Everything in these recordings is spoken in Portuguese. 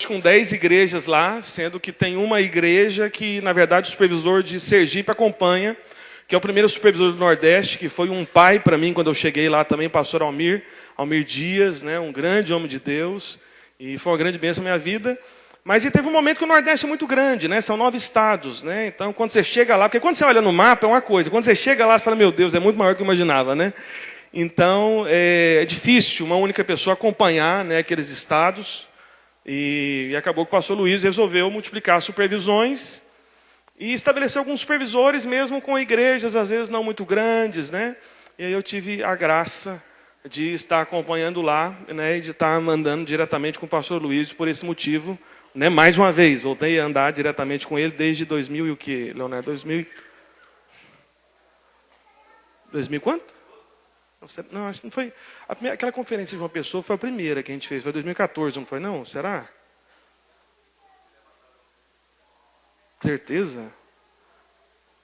com 10 igrejas lá, sendo que tem uma igreja que, na verdade, o supervisor de Sergipe acompanha, que é o primeiro supervisor do Nordeste, que foi um pai para mim quando eu cheguei lá também, pastor Almir Dias, né, um grande homem de Deus, e foi uma grande bênção na minha vida. Mas teve um momento que o Nordeste é muito grande, né, são 9 estados, né, então quando você chega lá, porque quando você olha no mapa é uma coisa, quando você chega lá você fala, meu Deus, é muito maior do que eu imaginava, né? Então é difícil uma única pessoa acompanhar, né, aqueles estados, e acabou que o pastor Luiz resolveu multiplicar as supervisões e estabeleceu alguns supervisores mesmo com igrejas, às vezes não muito grandes, né? E aí eu tive a graça de estar acompanhando lá, né? E de estar andando diretamente com o pastor Luiz por esse motivo, né? Mais uma vez, voltei a andar diretamente com ele desde 2000 e o que, Leonardo? 2000 quanto? Não, acho que não foi. Aquela conferência de uma pessoa foi a primeira que a gente fez, foi 2014, não foi não? Será? Certeza?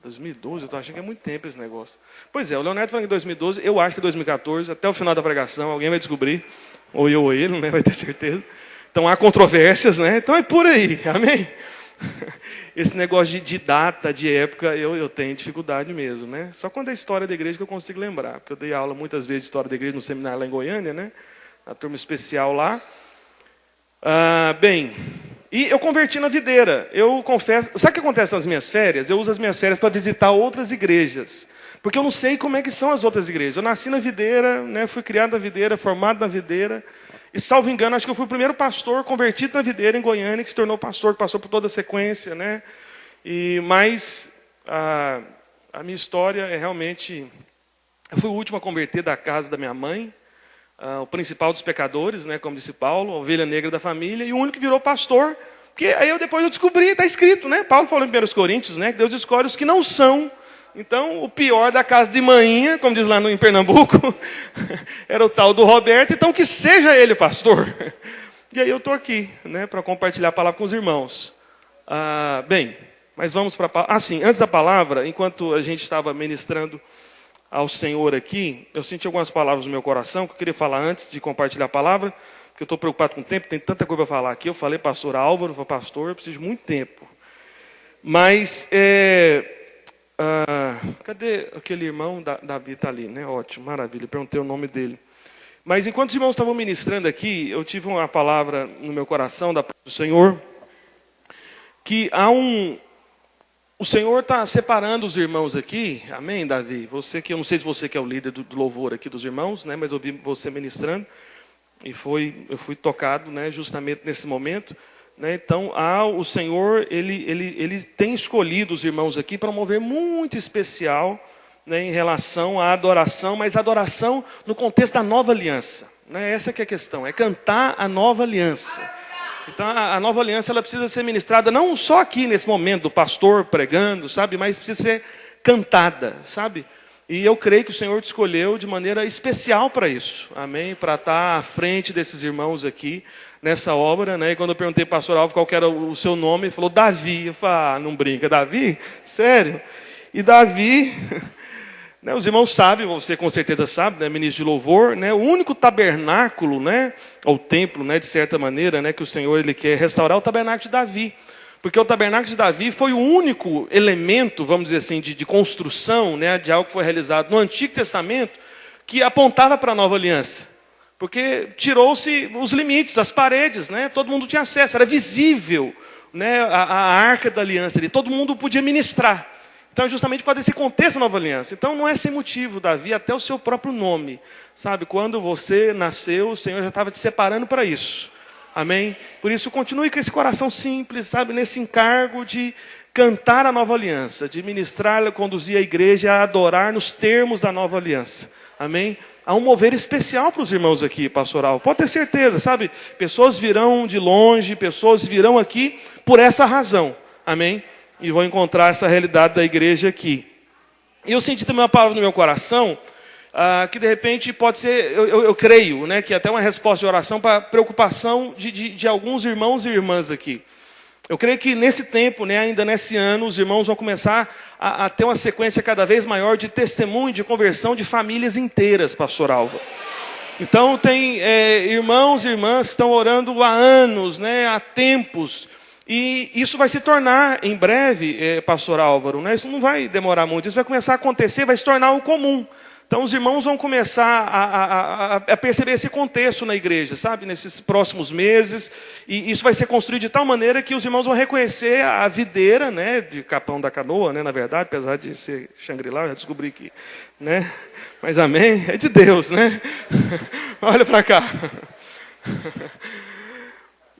2012, eu estou achando que é muito tempo esse negócio. Pois é, o Leonardo falou em 2012, eu acho que 2014, até o final da pregação, alguém vai descobrir, ou eu ou ele, né, vai ter certeza. Então há controvérsias, né? Então é por aí, amém? Esse negócio de data, de época, eu tenho dificuldade mesmo, né? Só quando é história da igreja que eu consigo lembrar, porque eu dei aula muitas vezes de história da igreja no seminário lá em Goiânia, né? Na turma especial lá. E eu converti na videira. Eu confesso, sabe o que acontece nas minhas férias? Eu uso as minhas férias para visitar outras igrejas, porque eu não sei como é que são as outras igrejas. Eu nasci na videira, né? Fui criado na videira, formado na videira. E, salvo engano, acho que eu fui o primeiro pastor convertido na videira em Goiânia, que se tornou pastor, que passou por toda a sequência, né? Mas a minha história é realmente... Eu fui o último a converter da casa da minha mãe, o principal dos pecadores, né? Como disse Paulo, a ovelha negra da família, e o único que virou pastor. Porque aí depois eu descobri, está escrito, né? Paulo falou em 1 Coríntios, né? Que Deus escolhe os que não são. Então, o pior da casa de manhinha, como diz lá em Pernambuco, era o tal do Roberto, então que seja ele pastor. E aí eu estou aqui, né, para compartilhar a palavra com os irmãos. Mas vamos para a palavra. Antes da palavra, enquanto a gente estava ministrando ao Senhor aqui, eu senti algumas palavras no meu coração, que eu queria falar antes de compartilhar a palavra, porque eu estou preocupado com o tempo, tem tanta coisa para falar aqui. Eu falei, pastor Álvaro, pastor, eu preciso de muito tempo. Mas... cadê aquele irmão? Davi está ali, né? Ótimo, maravilha, perguntei o nome dele. Mas enquanto os irmãos estavam ministrando aqui, eu tive uma palavra no meu coração da parte do Senhor, que o Senhor está separando os irmãos aqui, amém, Davi? Você que, eu não sei se você que é o líder do louvor aqui dos irmãos, né? Mas eu vi você ministrando, e eu fui tocado, né, justamente nesse momento. Então, o Senhor, ele tem escolhido os irmãos aqui para um mover muito especial, né, em relação à adoração, mas adoração no contexto da nova aliança. Né? Essa que é a questão, é cantar a nova aliança. Então, a nova aliança ela precisa ser ministrada não só aqui nesse momento do pastor pregando, sabe, mas precisa ser cantada, sabe? E eu creio que o Senhor te escolheu de maneira especial para isso, amém? Para estar à frente desses irmãos aqui, nessa obra, né? E quando eu perguntei para o pastor Alvo qual que era o seu nome, ele falou Davi. Eu falei, não brinca, Davi? Sério? E Davi, né, os irmãos sabem, você com certeza sabe, né, ministro de louvor, né, o único tabernáculo, né, ou templo, né, de certa maneira, né, que o Senhor ele quer restaurar é o tabernáculo de Davi. Porque o tabernáculo de Davi foi o único elemento, vamos dizer assim, de construção, né, de algo que foi realizado no Antigo Testamento, que apontava para a nova aliança. Porque tirou-se os limites, as paredes, né? Todo mundo tinha acesso, era visível, né? a arca da aliança ali, todo mundo podia ministrar. Então, justamente por causa desse contexto da nova aliança. Então, não é sem motivo, Davi, até o seu próprio nome. Sabe, quando você nasceu, o Senhor já estava te separando para isso. Amém? Por isso, continue com esse coração simples, sabe, nesse encargo de cantar a nova aliança, de ministrar, conduzir a igreja a adorar nos termos da nova aliança. Amém? Há um mover especial para os irmãos aqui, pastoral. Pode ter certeza, sabe? Pessoas virão de longe, pessoas virão aqui por essa razão. Amém? E vão encontrar essa realidade da igreja aqui. E eu senti também uma palavra no meu coração, que de repente pode ser, eu creio, né, que até uma resposta de oração para a preocupação de alguns irmãos e irmãs aqui. Eu creio que nesse tempo, né, ainda nesse ano, os irmãos vão começar a ter uma sequência cada vez maior de testemunho, de conversão de famílias inteiras, pastor Alva. Então tem irmãos e irmãs que estão orando há anos, né, há tempos. E isso vai se tornar em breve, pastor Álvaro, né, isso não vai demorar muito, isso vai começar a acontecer, vai se tornar o comum. Então os irmãos vão começar a perceber esse contexto na igreja, sabe? Nesses próximos meses. E isso vai ser construído de tal maneira que os irmãos vão reconhecer a videira, né? De Capão da Canoa, né? Na verdade, apesar de ser Xangri-Lá, eu já descobri que, né? Mas amém, é de Deus, né? Olha para cá.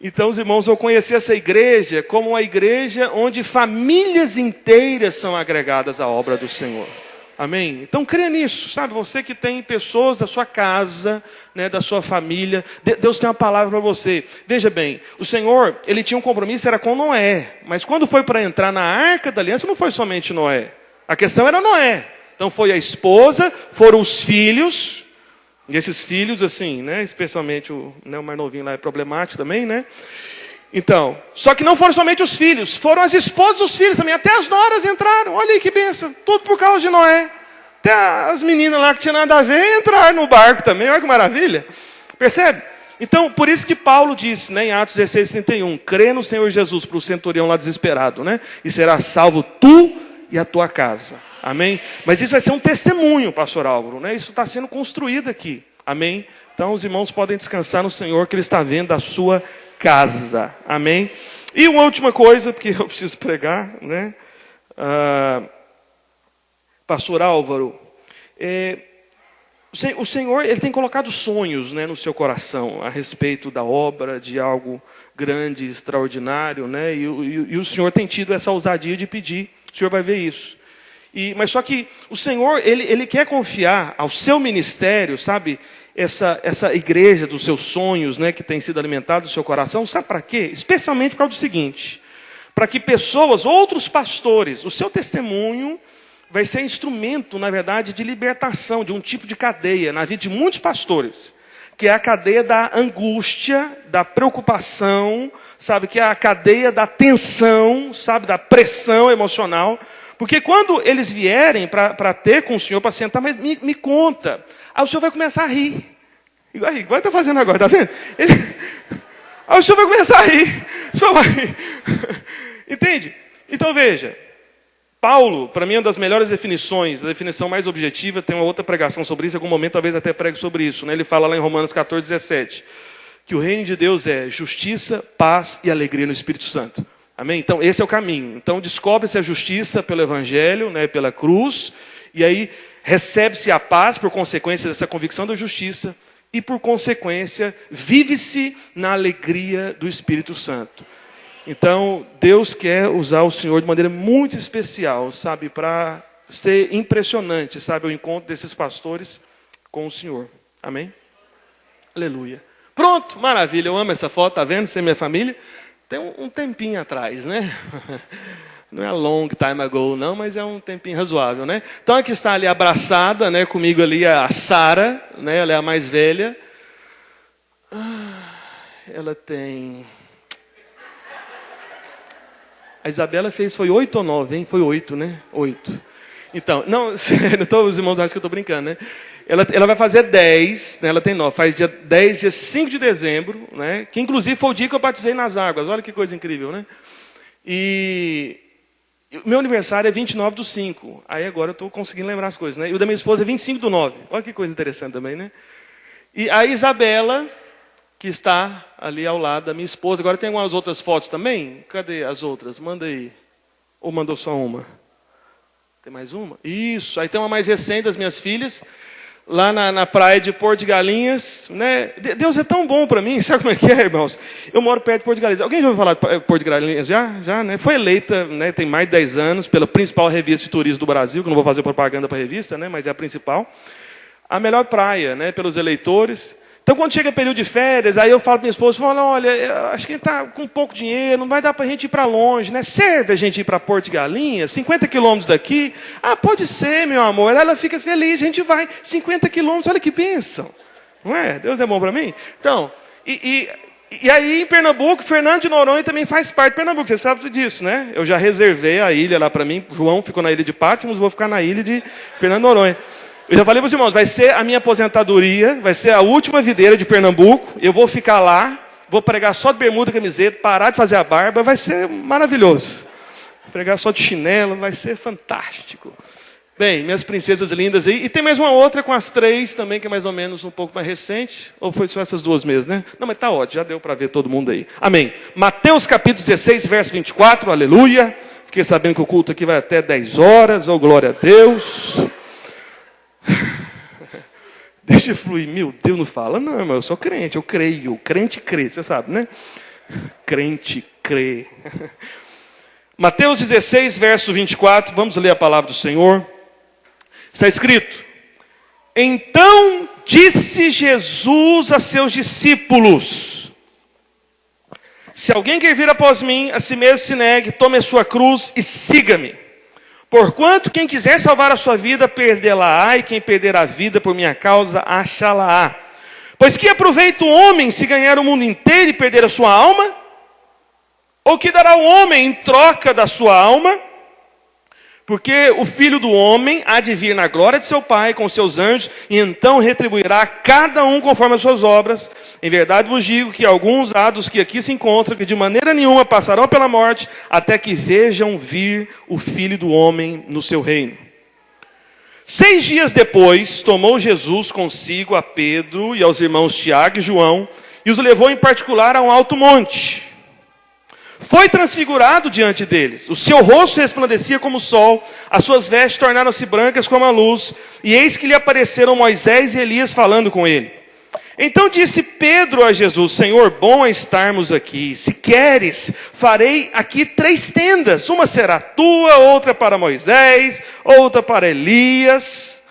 Então os irmãos vão conhecer essa igreja como uma igreja onde famílias inteiras são agregadas à obra do Senhor. Amém? Então crê nisso, sabe? Você que tem pessoas da sua casa, né, da sua família, Deus tem uma palavra para você. Veja bem, o Senhor, ele tinha um compromisso, era com Noé. Mas quando foi para entrar na Arca da Aliança, não foi somente Noé. A questão era Noé. Então foi a esposa, foram os filhos. E esses filhos, assim, né, especialmente o mais novinho lá é problemático também, né? Então, só que não foram somente os filhos, foram as esposas dos filhos também, até as noras entraram. Olha aí que bênção, tudo por causa de Noé. Até as meninas lá que tinham nada a ver entraram no barco também, olha que maravilha. Percebe? Então, por isso que Paulo disse, né, em Atos 16:31, crê no Senhor Jesus, para o centurião lá desesperado, né? E será salvo tu e a tua casa. Amém? Mas isso vai ser um testemunho, pastor Álvaro, né? Isso está sendo construído aqui. Amém? Então os irmãos podem descansar no Senhor, que Ele está vendo a sua casa. Amém? E uma última coisa, porque eu preciso pregar, né? Pastor Álvaro, o Senhor, Ele tem colocado sonhos, né, no seu coração a respeito da obra, de algo grande, extraordinário, né? E o Senhor tem tido essa ousadia de pedir. O Senhor vai ver isso. Mas só que o Senhor, Ele quer confiar ao seu ministério, sabe? Essa igreja dos seus sonhos, né, que tem sido alimentada do seu coração, sabe para quê? Especialmente por causa do seguinte: para que pessoas, outros pastores, o seu testemunho vai ser instrumento, na verdade, de libertação de um tipo de cadeia na vida de muitos pastores, que é a cadeia da angústia, da preocupação, sabe? Que é a cadeia da tensão, sabe? Da pressão emocional. Porque quando eles vierem para ter com o Senhor, para sentar, mas me conta. Aí o Senhor vai começar a rir. Igual está fazendo agora, está vendo? Aí o Senhor vai começar a rir. O Senhor vai rir. Entende? Então veja. Paulo, para mim, é uma das melhores definições, a definição mais objetiva, tem uma outra pregação sobre isso, em algum momento talvez até pregue sobre isso, né? Ele fala lá em Romanos 14:17, que o reino de Deus é justiça, paz e alegria no Espírito Santo. Amém? Então esse é o caminho. Então descobre-se a justiça pelo Evangelho, né, pela cruz, e aí recebe-se a paz por consequência dessa convicção da justiça, e por consequência vive-se na alegria do Espírito Santo. Então, Deus quer usar o Senhor de maneira muito especial, sabe, para ser impressionante, sabe, o encontro desses pastores com o Senhor. Amém? Aleluia. Pronto, maravilha, eu amo essa foto, tá vendo? Você e minha família. Tem um tempinho atrás, né? Não é long time ago, não, mas é um tempinho razoável, né? Então, aqui está ali abraçada, né, comigo ali a Sara, né, ela é a mais velha. Ela tem... A Isabela fez, foi 8 ou 9, hein? Foi 8, né? 8. Então, não, os irmãos acham que eu estou brincando, né? Ela vai fazer 10, né? Ela tem 9, faz dia 10, dia 5 de dezembro, né? Que inclusive foi o dia que eu batizei nas águas, olha que coisa incrível, né? E meu aniversário é 29/5, aí agora eu estou conseguindo lembrar as coisas, né? E o da minha esposa é 25/9, olha que coisa interessante também, né? E a Isabela, que está ali ao lado da minha esposa. Agora tem algumas outras fotos também? Cadê as outras? Manda aí. Ou mandou só uma? Tem mais uma? Isso. Aí tem uma mais recente das minhas filhas, lá na praia de Porto de Galinhas. Né? Deus é tão bom para mim. Sabe como é que é, irmãos? Eu moro perto de Porto de Galinhas. Alguém já ouviu falar de Porto de Galinhas? Já, né? Foi eleita, né, tem mais de 10 anos, pela principal revista de turismo do Brasil, que eu não vou fazer propaganda para a revista, né, mas é a principal. A melhor praia, né, pelos eleitores. Então, quando chega período de férias, aí eu falo para minha esposa, olha, acho que a gente está com pouco dinheiro, não vai dar para a gente ir para longe, né? Serve a gente ir para Porto de Galinhas, 50 quilômetros daqui? Ah, pode ser, meu amor. Ela fica feliz, a gente vai 50 quilômetros, olha que bênção. Não é? Deus é bom para mim? Então, e aí em Pernambuco, Fernando de Noronha também faz parte de Pernambuco, você sabe disso, né? Eu já reservei a ilha lá para mim, João ficou na ilha de Pátimos, vou ficar na ilha de Fernando de Noronha. Eu já falei para os irmãos, vai ser a minha aposentadoria, vai ser a última videira de Pernambuco. Eu vou ficar lá, vou pregar só de bermuda e camiseta, parar de fazer a barba, vai ser maravilhoso. Pregar só de chinelo, vai ser fantástico. Bem, minhas princesas lindas aí. E tem mais uma outra com as 3 também, que é mais ou menos um pouco mais recente. Ou foi só essas 2 mesmo, né? Não, mas tá ótimo, já deu para ver todo mundo aí. Amém. Mateus capítulo 16, verso 24, aleluia. Fiquei sabendo que o culto aqui vai até 10 horas, oh glória a Deus. Deixa fluir, meu Deus, não fala não, irmão, eu sou crente, eu creio. Crente crê, você sabe, né? Crente crê. Mateus 16, verso 24, vamos ler a palavra do Senhor. Está escrito: então disse Jesus a seus discípulos: se alguém quer vir após mim, a si mesmo se negue, tome a sua cruz e siga-me. Porquanto quem quiser salvar a sua vida, perdê-la-á, e quem perder a vida por minha causa, achá-la-á. Pois que aproveita o homem se ganhar o mundo inteiro e perder a sua alma? Ou que dará o homem em troca da sua alma? Porque o Filho do Homem há de vir na glória de seu Pai com seus anjos, e então retribuirá cada um conforme as suas obras. Em verdade vos digo que alguns há dos que aqui se encontram, que de maneira nenhuma passarão pela morte, até que vejam vir o Filho do Homem no seu reino. 6 dias depois, tomou Jesus consigo a Pedro e aos irmãos Tiago e João, e os levou em particular a um alto monte. Foi transfigurado diante deles. O seu rosto resplandecia como o sol, as suas vestes tornaram-se brancas como a luz, e eis que lhe apareceram Moisés e Elias falando com ele. Então disse Pedro a Jesus: Senhor, bom é estarmos aqui. Se queres, farei aqui 3 tendas. Uma será tua, outra para Moisés, outra para Elias.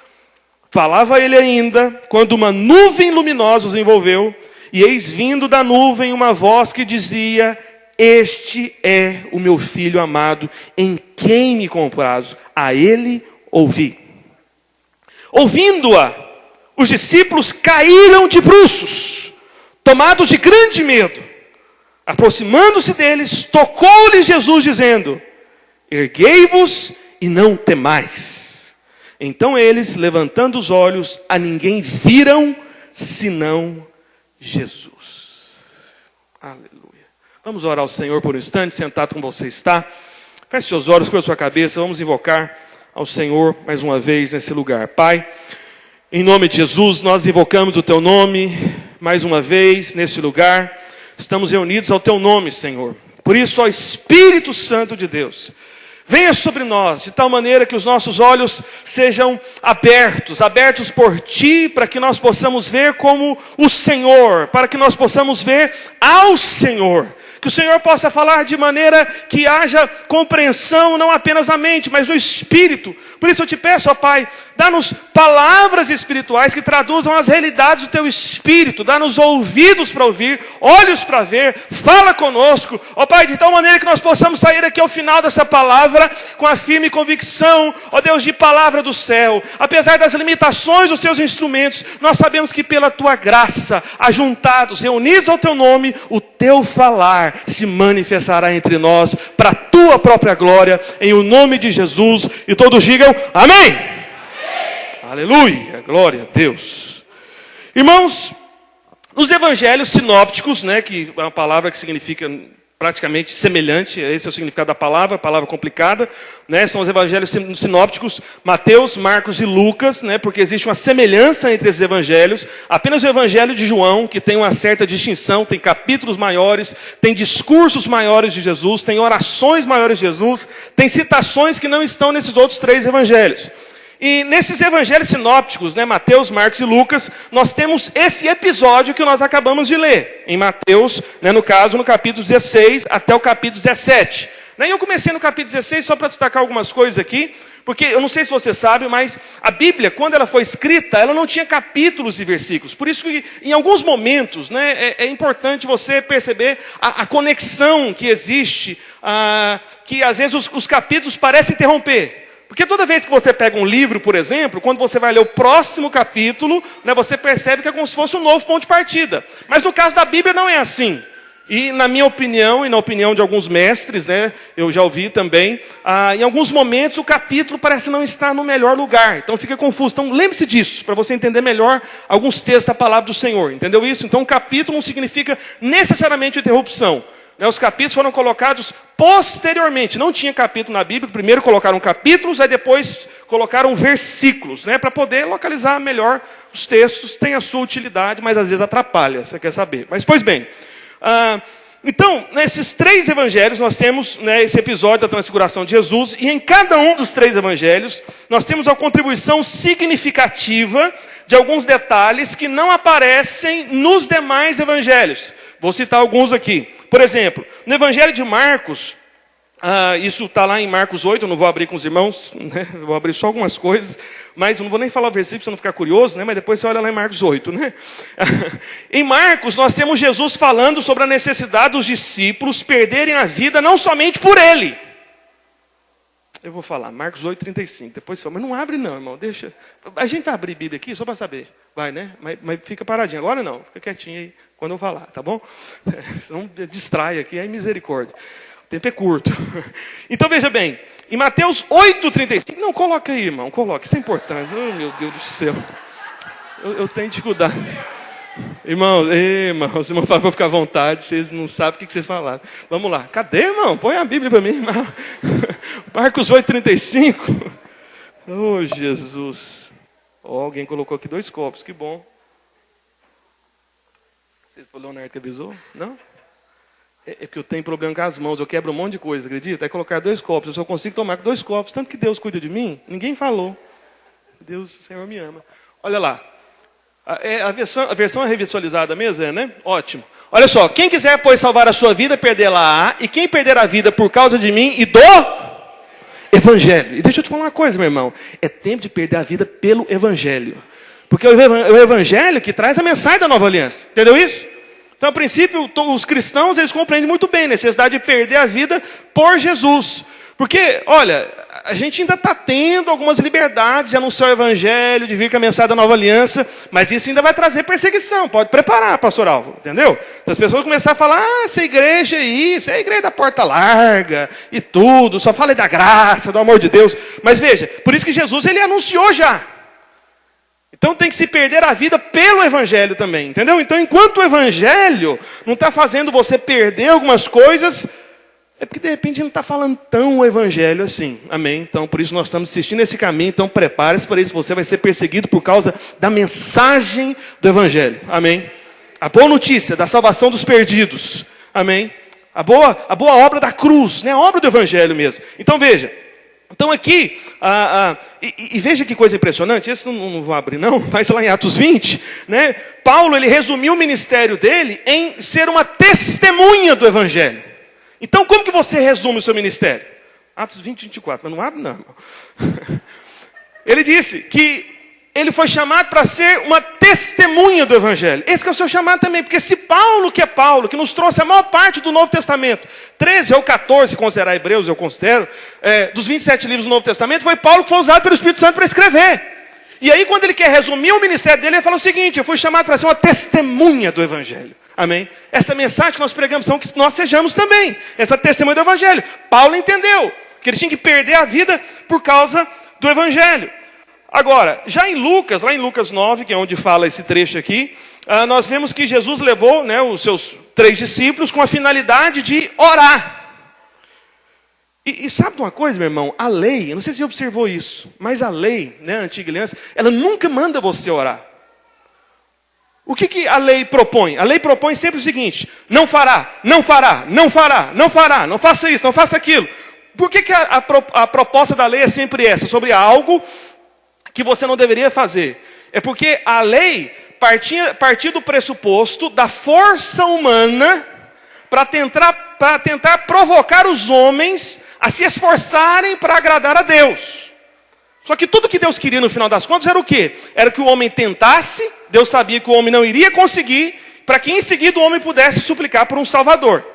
Falava ele ainda, quando uma nuvem luminosa os envolveu, e eis vindo da nuvem uma voz que dizia: este é o meu filho amado, em quem me comprazo, a ele ouvi. Ouvindo-a, os discípulos caíram de bruços, tomados de grande medo. Aproximando-se deles, tocou-lhes Jesus, dizendo: erguei-vos e não temais. Então eles, levantando os olhos, a ninguém viram, senão Jesus. Aleluia. Vamos orar ao Senhor por um instante, sentado como você está. Feche seus olhos, curva sua cabeça, vamos invocar ao Senhor mais uma vez nesse lugar. Pai, em nome de Jesus, nós invocamos o Teu nome mais uma vez nesse lugar. Estamos reunidos ao Teu nome, Senhor. Por isso, ó Espírito Santo de Deus, venha sobre nós, de tal maneira que os nossos olhos sejam abertos por Ti, para que nós possamos ver como o Senhor, para que nós possamos ver ao Senhor. Que o Senhor possa falar de maneira que haja compreensão, não apenas na mente, mas no Espírito. Por isso eu te peço, ó Pai, dá-nos palavras espirituais que traduzam as realidades do Teu Espírito. Dá-nos ouvidos para ouvir, olhos para ver. Fala conosco, ó Pai, de tal maneira que nós possamos sair aqui ao final dessa palavra com a firme convicção, ó Deus, de palavra do céu. Apesar das limitações dos Teus instrumentos, nós sabemos que pela Tua graça, ajuntados, reunidos ao Teu nome, o Teu falar se manifestará entre nós para a Tua própria glória, em o nome de Jesus. E todos digam amém. Amém. Aleluia, glória a Deus. Irmãos, nos evangelhos sinópticos, né, que é uma palavra que significa praticamente semelhante, esse é o significado da palavra complicada, né? São os evangelhos sinópticos, Mateus, Marcos e Lucas, né? Porque existe uma semelhança entre esses evangelhos. Apenas o evangelho de João, que tem uma certa distinção, tem capítulos maiores, tem discursos maiores de Jesus, tem orações maiores de Jesus, tem citações que não estão nesses outros 3 evangelhos. E nesses evangelhos sinópticos, né, Mateus, Marcos e Lucas, nós temos esse episódio que nós acabamos de ler. Em Mateus, né, no caso, no capítulo 16 até o capítulo 17. E eu comecei no capítulo 16 só para destacar algumas coisas aqui, porque eu não sei se você sabe, mas a Bíblia, quando ela foi escrita, ela não tinha capítulos e versículos. Por isso que em alguns momentos, né, é importante você perceber a conexão que existe, que às vezes os capítulos parecem interromper. Porque toda vez que você pega um livro, por exemplo, quando você vai ler o próximo capítulo, né, você percebe que é como se fosse um novo ponto de partida. Mas no caso da Bíblia não é assim. E na minha opinião, e na opinião de alguns mestres, né, eu já ouvi também, em alguns momentos o capítulo parece não estar no melhor lugar. Então fica confuso. Então lembre-se disso, para você entender melhor alguns textos da palavra do Senhor. Entendeu isso? Então capítulo não significa necessariamente interrupção. Os capítulos foram colocados posteriormente. Não tinha capítulo na Bíblia. Primeiro colocaram capítulos, aí depois colocaram versículos, né, para poder localizar melhor os textos. Tem a sua utilidade, mas às vezes atrapalha. Você quer saber. Mas, pois bem... então, nesses 3 evangelhos, nós temos, né, esse episódio da transfiguração de Jesus, e em cada um dos 3 evangelhos, nós temos a contribuição significativa de alguns detalhes que não aparecem nos demais evangelhos. Vou citar alguns aqui. Por exemplo, no evangelho de Marcos, isso está lá em Marcos 8, eu não vou abrir com os irmãos, né? Eu vou abrir só algumas coisas, mas eu não vou nem falar o versículo para você não ficar curioso, né? Mas depois você olha lá em Marcos 8. Né? Em Marcos, nós temos Jesus falando sobre a necessidade dos discípulos perderem a vida não somente por Ele. Eu vou falar, Marcos 8, 35. Depois, mas não abre não, irmão, deixa. A gente vai abrir Bíblia aqui só para saber. Vai, né? Mas fica paradinho. Agora não, fica quietinho aí quando eu falar, tá bom? Senão distrai aqui, aí misericórdia. O tempo é curto. Então veja bem, em Mateus 8,35. Não, coloca aí, irmão, coloca. Isso é importante. Oh, meu Deus do céu. Eu tenho dificuldade. Irmãos, falam para ficar à vontade, vocês não sabem o que vocês falaram. Vamos lá. Cadê, irmão? Põe a Bíblia para mim, irmão. Marcos 8,35. Oh, Jesus. Oh, alguém colocou aqui 2 copos, que bom. Vocês foi o Leonardo que avisou? Não? É que eu tenho problema com as mãos, eu quebro um monte de coisa, acredita? É colocar 2 copos, eu só consigo tomar com 2 copos. Tanto que Deus cuida de mim, ninguém falou. Deus, o Senhor me ama. Olha lá. A versão é revisualizada mesmo, né? Ótimo. Olha só, quem quiser, pois, salvar a sua vida, perdê-la-á. E quem perder a vida por causa de mim e do Evangelho. E deixa eu te falar uma coisa, meu irmão. É tempo de perder a vida pelo Evangelho. Porque é o Evangelho que traz a mensagem da nova aliança. Entendeu isso? Então, a princípio, os cristãos, eles compreendem muito bem a necessidade de perder a vida por Jesus. Porque, olha, a gente ainda está tendo algumas liberdades de anunciar o Evangelho, de vir com a mensagem da nova aliança, mas isso ainda vai trazer perseguição. Pode preparar, pastor Alvo, entendeu? Então, as pessoas começarem a falar, essa igreja aí, essa é a igreja da porta larga e tudo, só fala da graça, do amor de Deus. Mas veja, por isso que Jesus, ele anunciou já. Então tem que se perder a vida pelo Evangelho também, entendeu? Então enquanto o Evangelho não está fazendo você perder algumas coisas, é porque de repente não está falando tão o Evangelho assim, amém? Então por isso nós estamos assistindo esse caminho, então prepare-se para isso, você vai ser perseguido por causa da mensagem do Evangelho, amém? A boa notícia da salvação dos perdidos, amém? A boa obra da cruz, né? A obra do Evangelho mesmo. Então veja. Então aqui, e veja que coisa impressionante, esse não vou abrir não, mas lá em Atos 20, né, Paulo ele resumiu o ministério dele em ser uma testemunha do Evangelho. Então como que você resume o seu ministério? Atos 20, 24, mas não abre não, irmão. Ele disse que ele foi chamado para ser uma testemunha do Evangelho. Esse que é o seu chamado também, porque se Paulo, que nos trouxe a maior parte do Novo Testamento, 13 ou 14, se considerar Hebreus, eu considero, dos 27 livros do Novo Testamento, foi Paulo que foi usado pelo Espírito Santo para escrever. E aí quando ele quer resumir o ministério dele, ele fala o seguinte, eu fui chamado para ser uma testemunha do Evangelho. Amém? Essa mensagem que nós pregamos são que nós sejamos também, essa testemunha do Evangelho. Paulo entendeu que ele tinha que perder a vida por causa do Evangelho. Agora, já em Lucas, lá em Lucas 9, que é onde fala esse trecho aqui, nós vemos que Jesus levou, né, os seus 3 discípulos com a finalidade de orar. E sabe de uma coisa, meu irmão? A lei, eu não sei se você observou isso, mas a lei, né, a antiga aliança, ela nunca manda você orar. O que a lei propõe? A lei propõe sempre o seguinte, não fará, não fará, não fará, não fará, não faça isso, não faça aquilo. Por que a proposta da lei é sempre essa? Sobre algo que você não deveria fazer. É porque a lei partia do pressuposto da força humana para tentar provocar os homens a se esforçarem para agradar a Deus. Só que tudo que Deus queria no final das contas era o quê? Era que o homem tentasse, Deus sabia que o homem não iria conseguir, para que em seguida o homem pudesse suplicar por um Salvador.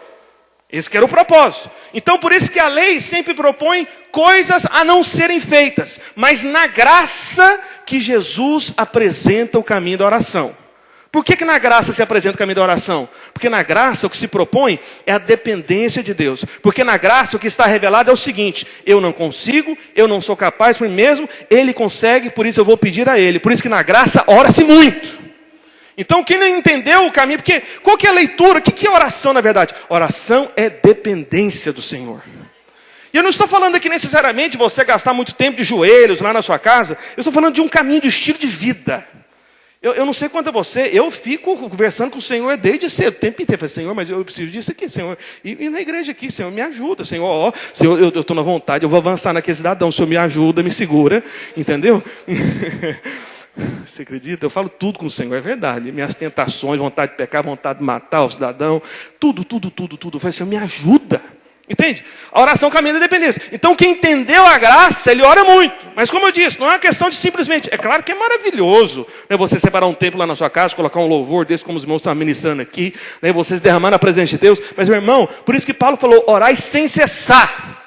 Esse que era o propósito. Então por isso que a lei sempre propõe coisas a não serem feitas. Mas na graça que Jesus apresenta o caminho da oração. Por que na graça se apresenta o caminho da oração? Porque na graça o que se propõe é a dependência de Deus. Porque na graça o que está revelado é o seguinte: eu não consigo, eu não sou capaz por mim mesmo, Ele consegue, por isso eu vou pedir a Ele. Por isso que na graça ora-se muito. Então quem não entendeu o caminho, porque qual que é a leitura? O que é oração na verdade? Oração é dependência do Senhor. E eu não estou falando aqui necessariamente de você gastar muito tempo de joelhos lá na sua casa. Eu estou falando de um caminho, de estilo de vida. Eu não sei quanto a você, eu fico conversando com o Senhor desde cedo, o tempo inteiro. Eu falei, Senhor, mas eu preciso disso aqui, Senhor. E na igreja aqui, Senhor, me ajuda, Senhor. Ó, Senhor, eu estou na vontade, eu vou avançar naquele cidadão. O Senhor me ajuda, me segura, entendeu? Você acredita? Eu falo tudo com o Senhor, é verdade. Minhas tentações, vontade de pecar, vontade de matar o cidadão. Tudo. Eu falei, Senhor, me ajuda. Entende? A oração caminha da dependência. Então quem entendeu a graça, ele ora muito. Mas como eu disse, não é uma questão de simplesmente... É claro que é maravilhoso, né, você separar um tempo lá na sua casa, colocar um louvor desse, como os irmãos estão ministrando aqui, né, vocês derramando a presença de Deus. Mas, meu irmão, por isso que Paulo falou, orai sem cessar.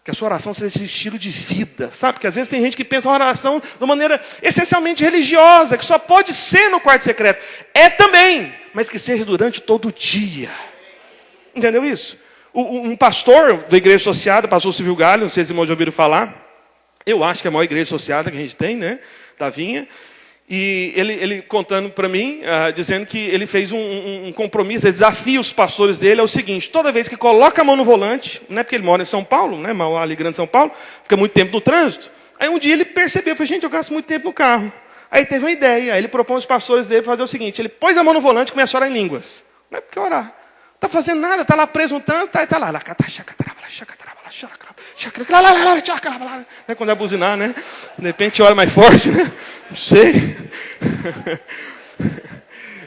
Que a sua oração seja esse estilo de vida. Sabe? Porque às vezes tem gente que pensa a oração de uma maneira essencialmente religiosa, que só pode ser no quarto secreto. É também, mas que seja durante todo o dia. Entendeu isso? Um pastor da igreja associada, pastor Silvio Galho, não sei se os irmãos já ouviram falar, eu acho que é a maior igreja associada que a gente tem, né, da Vinha, e ele contando para mim, dizendo que ele fez um compromisso, ele desafia os pastores dele, é o seguinte: toda vez que coloca a mão no volante, não é porque ele mora em São Paulo, né, Mauá, ali Grande São Paulo, fica muito tempo no trânsito, aí um dia ele percebeu, falou, gente, eu gasto muito tempo no carro. Aí teve uma ideia, aí ele propôs aos pastores dele fazer o seguinte: ele pôs a mão no volante e começou a orar em línguas. Não é porque orar. Está fazendo nada, está lá preso um tanto, aí está lá. Quando é buzinar, né? De repente ora mais forte, né? Não sei.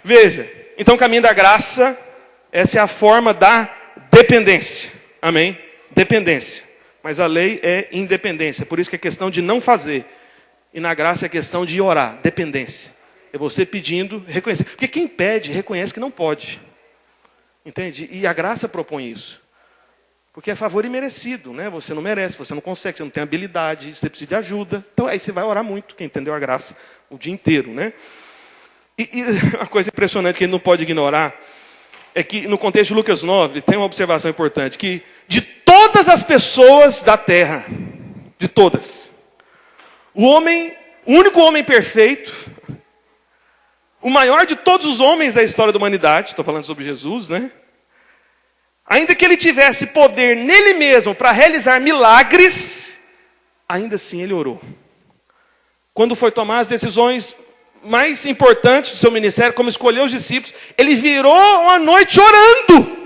Veja, então o caminho da graça, essa é a forma da dependência. Amém? Dependência. Mas a lei é independência, por isso que é questão de não fazer. E na graça é questão de orar, dependência. É você pedindo, reconhecer. Porque quem pede, reconhece que não pode. Entende? E a graça propõe isso. Porque é favor imerecido, né? Você não merece, você não consegue, você não tem habilidade, você precisa de ajuda. Então aí você vai orar muito, quem entendeu a graça, o dia inteiro, né? E uma coisa impressionante que ele não pode ignorar é que no contexto de Lucas 9, tem uma observação importante, que de todas as pessoas da terra, de todas, o único homem perfeito, o maior de todos os homens da história da humanidade, estou falando sobre Jesus, né? Ainda que ele tivesse poder nele mesmo para realizar milagres, ainda assim ele orou. Quando foi tomar as decisões mais importantes do seu ministério, como escolher os discípulos, ele virou uma noite orando.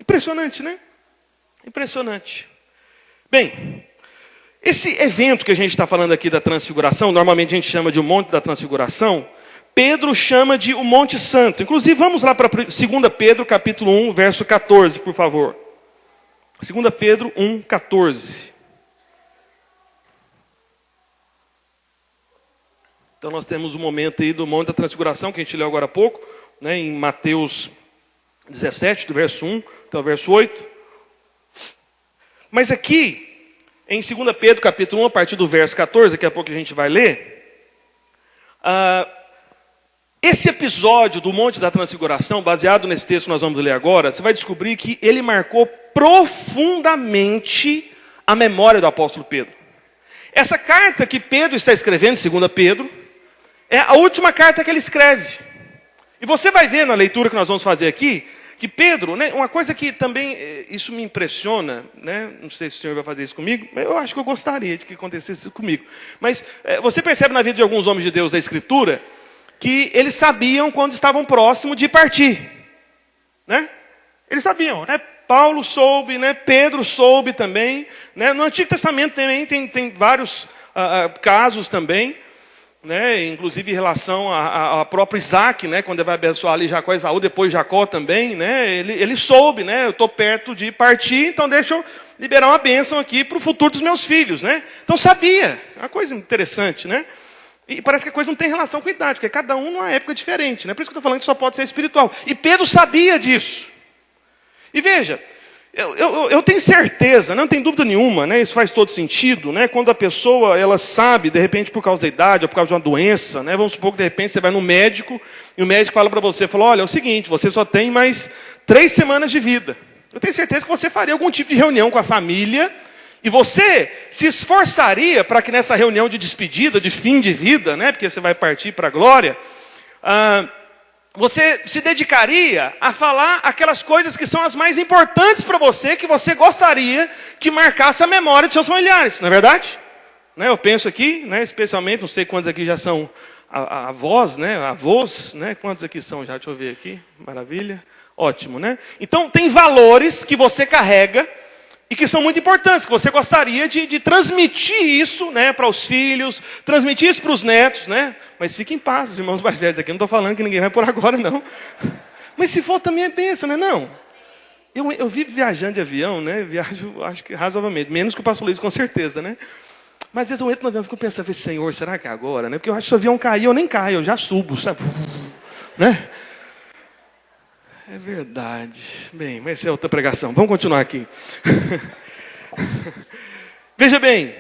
Impressionante, né? Impressionante. Bem, esse evento que a gente está falando aqui da transfiguração, normalmente a gente chama de o Monte da Transfiguração, Pedro chama de o Monte Santo. Inclusive, vamos lá para 2 Pedro, capítulo 1, verso 14, por favor. 2 Pedro 1, 14. Então, nós temos um momento aí do Monte da Transfiguração, que a gente leu agora há pouco, né, em Mateus 17, do verso 1 até o verso 8. Mas aqui, em 2 Pedro, capítulo 1, a partir do verso 14, daqui a pouco a gente vai ler, esse episódio do Monte da Transfiguração, baseado nesse texto que nós vamos ler agora, você vai descobrir que ele marcou profundamente a memória do apóstolo Pedro. Essa carta que Pedro está escrevendo, 2 Pedro, é a última carta que ele escreve. E você vai ver na leitura que nós vamos fazer aqui, que Pedro, né, uma coisa que também, isso me impressiona, né, não sei se o senhor vai fazer isso comigo, mas eu acho que eu gostaria de que acontecesse isso comigo. Mas você percebe na vida de alguns homens de Deus da Escritura, que eles sabiam quando estavam próximos de partir, né? Eles sabiam, né? Paulo soube, né? Pedro soube também, né? No Antigo Testamento também tem vários casos também, né? Inclusive em relação a próprio Isaac, né? Quando ele vai abençoar ali Jacó e Esaú, depois Jacó também, né? Ele soube, né? Eu estou perto de partir, então deixa eu liberar uma bênção aqui para o futuro dos meus filhos, né? Então sabia, é uma coisa interessante, né? E parece que a coisa não tem relação com a idade, porque cada um numa época diferente, né? Por isso que eu estou falando que só pode ser espiritual. E Pedro sabia disso. E veja, Eu tenho certeza, não tem dúvida nenhuma, né? Isso faz todo sentido, né? Quando a pessoa, ela sabe, de repente por causa da idade ou por causa de uma doença, né? Vamos supor que de repente você vai no médico e o médico fala para você, olha, é o seguinte, você só tem mais 3 semanas de vida. Eu tenho certeza que você faria algum tipo de reunião com a família e você se esforçaria para que nessa reunião de despedida, de fim de vida, né? Porque você vai partir para a glória, você se dedicaria a falar aquelas coisas que são as mais importantes para você, que você gostaria que marcasse a memória de seus familiares, não é verdade? Né, eu penso aqui, né, especialmente, não sei quantos aqui já são avós, né, avós, né, quantos aqui são já, deixa eu ver aqui, maravilha, ótimo, né? Então, tem valores que você carrega e que são muito importantes, que você gostaria de transmitir isso, né, para os filhos, transmitir isso para os netos, né? Mas fiquem em paz, os irmãos mais velhos aqui, não estou falando que ninguém vai por agora, não. Mas se for também é bênção, né? Não. Eu vivo viajando de avião, né? Viajo, acho que razoavelmente, menos que o pastor Luiz, com certeza, né? Mas às vezes eu entro no avião e fico pensando, Senhor, será que é agora, né? Porque eu acho que se o avião cair, eu nem caio, eu já subo, sabe? Né? É verdade. Bem, mas essa é outra pregação. Vamos continuar aqui. Veja bem,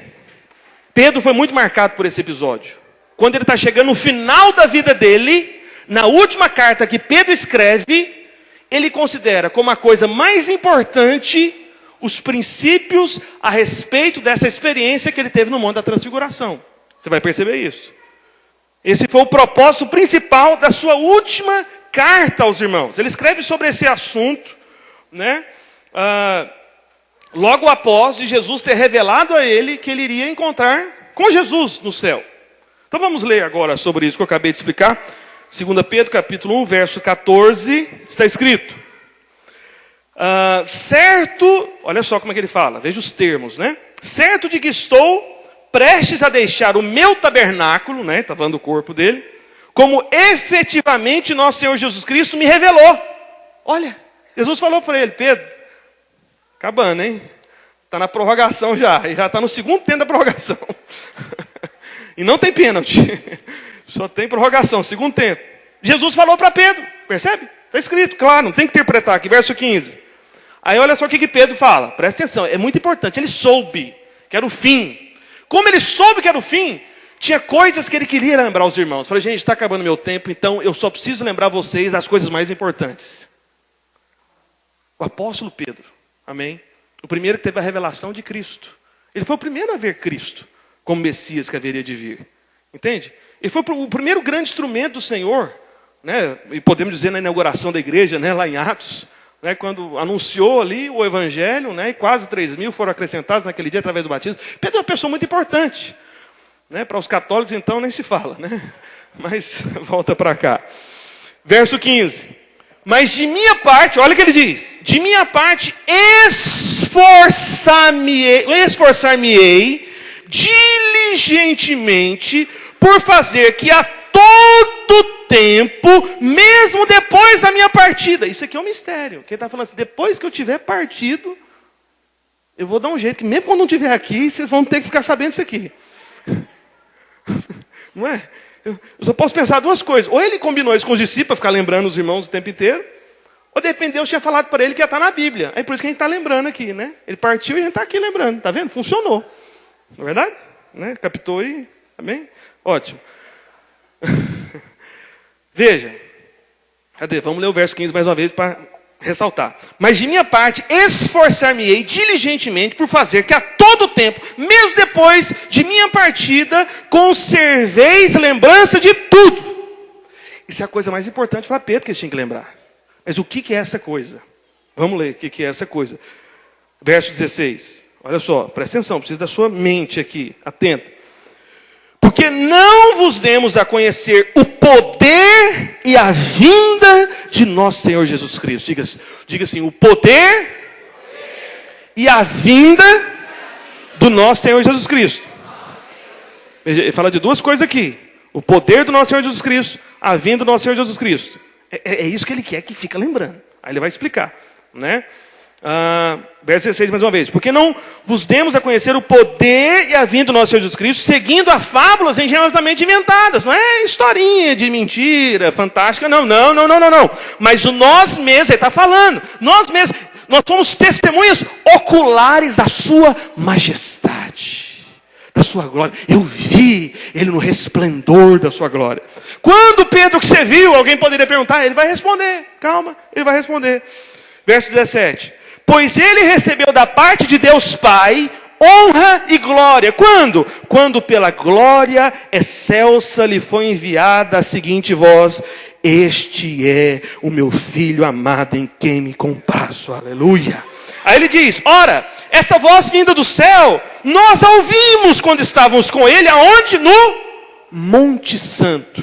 Pedro foi muito marcado por esse episódio. Quando ele está chegando no final da vida dele, na última carta que Pedro escreve, ele considera como a coisa mais importante os princípios a respeito dessa experiência que ele teve no Monte da Transfiguração. Você vai perceber isso. Esse foi o propósito principal da sua última carta aos irmãos. Ele escreve sobre esse assunto, né? Logo após de Jesus ter revelado a ele que ele iria encontrar com Jesus no céu. Então vamos ler agora sobre isso que eu acabei de explicar. 2 Pedro capítulo 1, verso 14, está escrito. Certo, olha só como é que ele fala, veja os termos, né? Certo de que estou prestes a deixar o meu tabernáculo, né? Está falando do corpo dele, como efetivamente nosso Senhor Jesus Cristo me revelou. Olha, Jesus falou para ele, Pedro, acabando, hein? Está na prorrogação já, e já está no segundo tempo da prorrogação. E não tem pênalti, só tem prorrogação, segundo tempo. Jesus falou para Pedro, percebe? Está escrito, claro, não tem que interpretar aqui, verso 15. Aí olha só o que Pedro fala, presta atenção, é muito importante, ele soube que era o fim. Como ele soube que era o fim, tinha coisas que ele queria lembrar aos irmãos. Falei, gente, está acabando meu tempo, então eu só preciso lembrar vocês as coisas mais importantes. O apóstolo Pedro, amém? O primeiro que teve a revelação de Cristo. Ele foi o primeiro a ver Cristo como Messias que haveria de vir. Entende? Ele foi o primeiro grande instrumento do Senhor, né? E podemos dizer na inauguração da igreja, né? Lá em Atos, né? Quando anunciou ali o Evangelho, né? E quase 3.000 foram acrescentados naquele dia através do batismo. Pedro é uma pessoa muito importante. Né? Para os católicos, então, nem se fala. Né? Mas volta para cá. Verso 15. Mas de minha parte, olha o que ele diz. De minha parte, esforçar-me-ei diligentemente por fazer que a todo tempo, mesmo depois da minha partida. Isso aqui é um mistério. Quem está falando assim, depois que eu tiver partido, eu vou dar um jeito, que mesmo quando não estiver aqui, vocês vão ter que ficar sabendo disso aqui. Não é? Eu só posso pensar duas coisas. Ou ele combinou isso com os discípulos, para ficar lembrando os irmãos o tempo inteiro, ou de repente Deus tinha falado para ele que ia estar na Bíblia. É por isso que a gente está lembrando aqui, né? Ele partiu e a gente está aqui lembrando. Está vendo? Funcionou. Não é verdade? Né? Captou aí? Amém? Ótimo. Veja. Cadê? Vamos ler o verso 15 mais uma vez para ressaltar. Mas de minha parte, esforçar-me-ei diligentemente por fazer que a todo tempo, mesmo depois de minha partida, conserveis lembrança de tudo. Isso é a coisa mais importante para Pedro que ele tinha que lembrar. Mas o que é essa coisa? Vamos ler o que é essa coisa. Verso 16. Olha só, presta atenção, precisa da sua mente aqui, atenta. Porque não vos demos a conhecer o poder e a vinda de nosso Senhor Jesus Cristo. Diga assim, o poder e a vinda do nosso Senhor Jesus Cristo. Veja, ele fala de duas coisas aqui. O poder do nosso Senhor Jesus Cristo, a vinda do nosso Senhor Jesus Cristo. É isso que ele quer que fica lembrando. Aí ele vai explicar, né? Verso 16 mais uma vez. Porque não vos demos a conhecer o poder e a vinda do nosso Senhor Jesus Cristo, seguindo a fábulas engenhosamente inventadas. Não é historinha de mentira, fantástica, não. Mas o nós mesmos, ele está falando, nós mesmos Nós somos testemunhas oculares da sua majestade, da sua glória. Eu vi ele no resplendor da sua glória. Quando Pedro, que você viu, alguém poderia perguntar, ele vai responder. Calma, ele vai responder. Verso 17. Pois ele recebeu da parte de Deus Pai honra e glória. Quando? Quando pela glória excelsa lhe foi enviada a seguinte voz: este é o meu filho amado em quem me comprazo. Aleluia. Aí ele diz, ora, essa voz vinda do céu, nós a ouvimos quando estávamos com ele, aonde? No Monte Santo.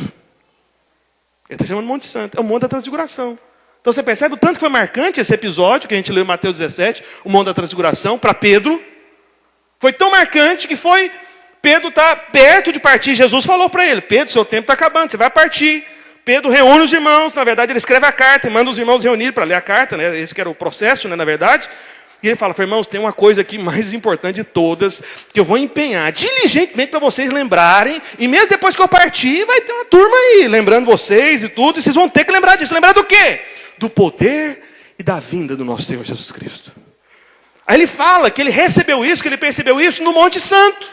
Ele está chamando de Monte Santo, é o Monte da Transfiguração. Então você percebe o tanto que foi marcante esse episódio, que a gente leu em Mateus 17, o Monte da Transfiguração, para Pedro. Foi tão marcante que foi, Pedro está perto de partir, Jesus falou para ele, Pedro, seu tempo está acabando, você vai partir. Pedro reúne os irmãos, na verdade ele escreve a carta, e manda os irmãos reunir para ler a carta, né? Esse que era o processo, né, na verdade. E ele fala, irmãos, tem uma coisa aqui mais importante de todas, que eu vou empenhar diligentemente para vocês lembrarem, e mesmo depois que eu partir, vai ter uma turma aí, lembrando vocês e tudo, e vocês vão ter que lembrar disso. Lembrar do quê? Do poder e da vinda do nosso Senhor Jesus Cristo. Aí ele fala que ele recebeu isso, que ele percebeu isso no Monte Santo,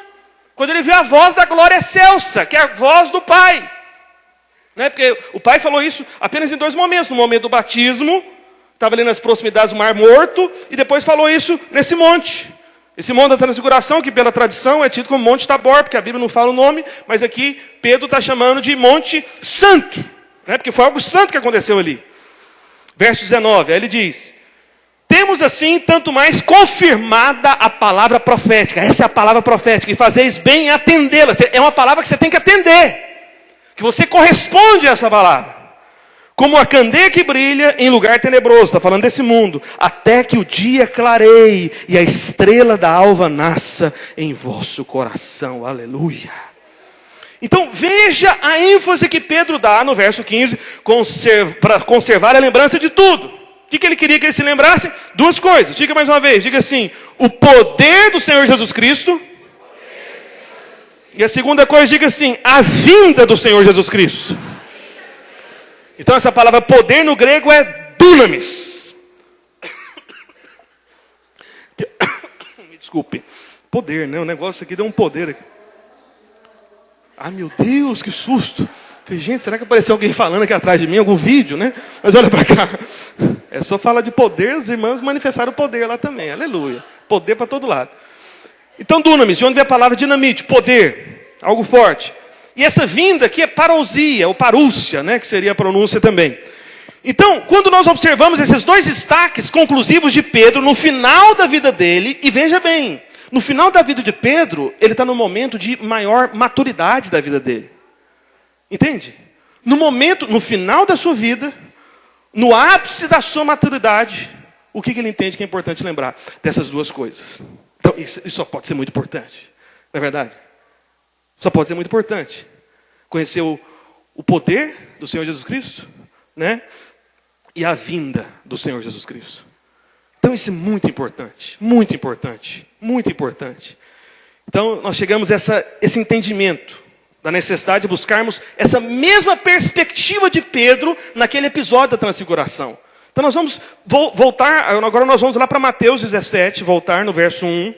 quando ele viu a voz da glória excelsa, que é a voz do Pai. Né? Porque o Pai falou isso apenas em dois momentos, no momento do batismo, estava ali nas proximidades do Mar Morto, e depois falou isso nesse monte. Esse monte da Transfiguração, que pela tradição é tido como Monte Tabor, porque a Bíblia não fala o nome, mas aqui Pedro está chamando de Monte Santo, né? Porque foi algo santo que aconteceu ali. Verso 19, aí ele diz, temos assim tanto mais confirmada a palavra profética. Essa é a palavra profética, e fazeis bem em atendê-la. É uma palavra que você tem que atender, que você corresponde a essa palavra. Como a candeia que brilha em lugar tenebroso, está falando desse mundo, até que o dia clareie e a estrela da alva nasça em vosso coração. Aleluia. Então veja a ênfase que Pedro dá no verso 15, para conservar a lembrança de tudo. O que ele queria que eles se lembrassem? Duas coisas, diga mais uma vez, diga assim, o poder do Senhor Jesus Cristo. E a segunda coisa, diga assim, a vinda do Senhor Jesus Cristo. Então essa palavra poder no grego é dunamis. Me desculpe. Poder, né? O negócio aqui deu um poder aqui. Ai meu Deus, que susto. Falei, gente, será que apareceu alguém falando aqui atrás de mim? Algum vídeo, né? Mas olha para cá. É só falar de poder, os irmãos manifestaram o poder lá também. Aleluia. Poder para todo lado. Então dunamis, de onde vem a palavra dinamite? Poder. Algo forte. E essa vinda aqui é parousia, ou parúcia, né, que seria a pronúncia também. Então, quando nós observamos esses dois destaques conclusivos de Pedro no final da vida dele, e veja bem, no final da vida de Pedro, ele está no momento de maior maturidade da vida dele. Entende? No final da sua vida, no ápice da sua maturidade, o que ele entende que é importante lembrar? Dessas duas coisas. Então, isso só pode ser muito importante, não é verdade? Só pode ser muito importante. Conhecer o poder do Senhor Jesus Cristo, né? E a vinda do Senhor Jesus Cristo. Então isso é muito importante. Muito importante. Muito importante. Então nós chegamos a esse entendimento da necessidade de buscarmos essa mesma perspectiva de Pedro naquele episódio da Transfiguração. Então nós vamos voltar, agora nós vamos lá para Mateus 17, voltar no verso 1.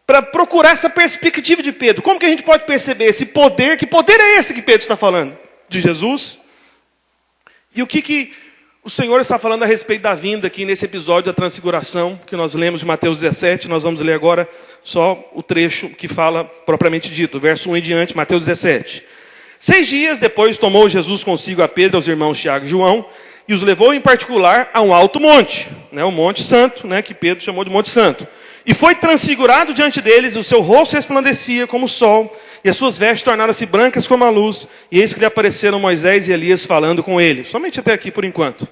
Para procurar essa perspectiva de Pedro. Como que a gente pode perceber esse poder? Que poder é esse que Pedro está falando? De Jesus? E o que o Senhor está falando a respeito da vinda aqui nesse episódio da Transfiguração, que nós lemos de Mateus 17, nós vamos ler agora só o trecho que fala propriamente dito, verso 1 em diante, Mateus 17. 6 dias depois tomou Jesus consigo a Pedro, aos irmãos Tiago e João, e os levou em particular a um alto monte, né, o Monte Santo, né, que Pedro chamou de Monte Santo. E foi transfigurado diante deles, o seu rosto resplandecia como o sol, e as suas vestes tornaram-se brancas como a luz, e eis que lhe apareceram Moisés e Elias falando com ele. Somente até aqui por enquanto.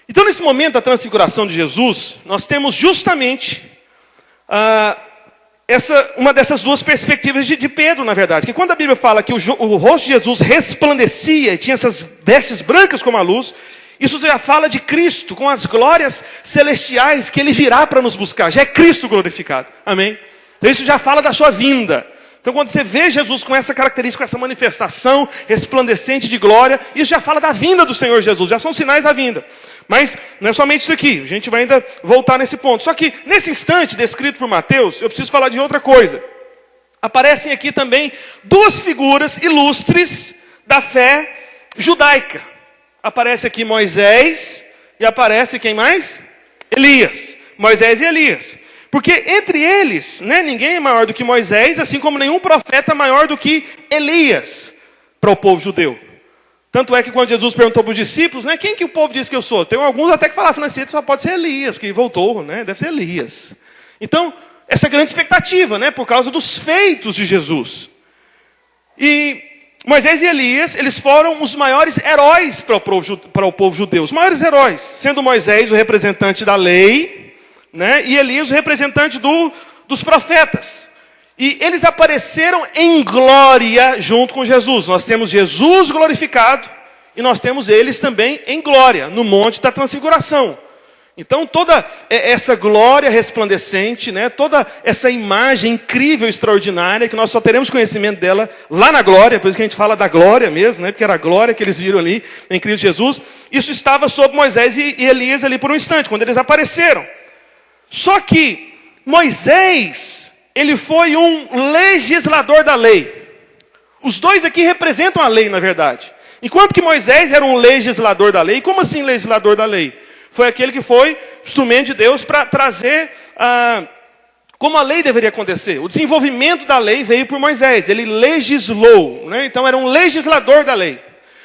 Então nesse momento da transfiguração de Jesus, nós temos justamente uma dessas duas perspectivas de Pedro, na verdade. Que quando a Bíblia fala que o rosto de Jesus resplandecia, e tinha essas vestes brancas como a luz, isso já fala de Cristo, com as glórias celestiais que Ele virá para nos buscar. Já é Cristo glorificado. Amém? Então isso já fala da sua vinda. Então quando você vê Jesus com essa característica, com essa manifestação resplandecente de glória, isso já fala da vinda do Senhor Jesus. Já são sinais da vinda. Mas não é somente isso aqui, a gente vai ainda voltar nesse ponto. Só que nesse instante descrito por Mateus, eu preciso falar de outra coisa. Aparecem aqui também duas figuras ilustres da fé judaica. Aparece aqui Moisés e aparece quem mais? Elias. Moisés e Elias. Porque entre eles, ninguém é maior do que Moisés, assim como nenhum profeta é maior do que Elias para o povo judeu. Tanto é que quando Jesus perguntou para os discípulos, quem que o povo diz que eu sou? Tem alguns até que falavam assim, só pode ser Elias, que voltou, deve ser Elias. Então, essa grande expectativa, por causa dos feitos de Jesus. E Moisés e Elias, eles foram os maiores heróis para o povo judeu. Os maiores heróis, sendo Moisés o representante da lei, e Elias o representante dos profetas. E eles apareceram em glória junto com Jesus. Nós temos Jesus glorificado e nós temos eles também em glória, no Monte da Transfiguração. Então toda essa glória resplandecente, toda essa imagem incrível, extraordinária, que nós só teremos conhecimento dela lá na glória, por isso que a gente fala da glória mesmo, porque era a glória que eles viram ali em Cristo Jesus. Isso estava sobre Moisés e Elias ali por um instante, quando eles apareceram. Só que Moisés, ele foi um legislador da lei. Os dois aqui representam a lei, na verdade. Enquanto que Moisés era um legislador da lei. Como assim legislador da lei? Foi aquele que foi instrumento de Deus para trazer como a lei deveria acontecer. O desenvolvimento da lei veio por Moisés. Ele legislou, então era um legislador da lei.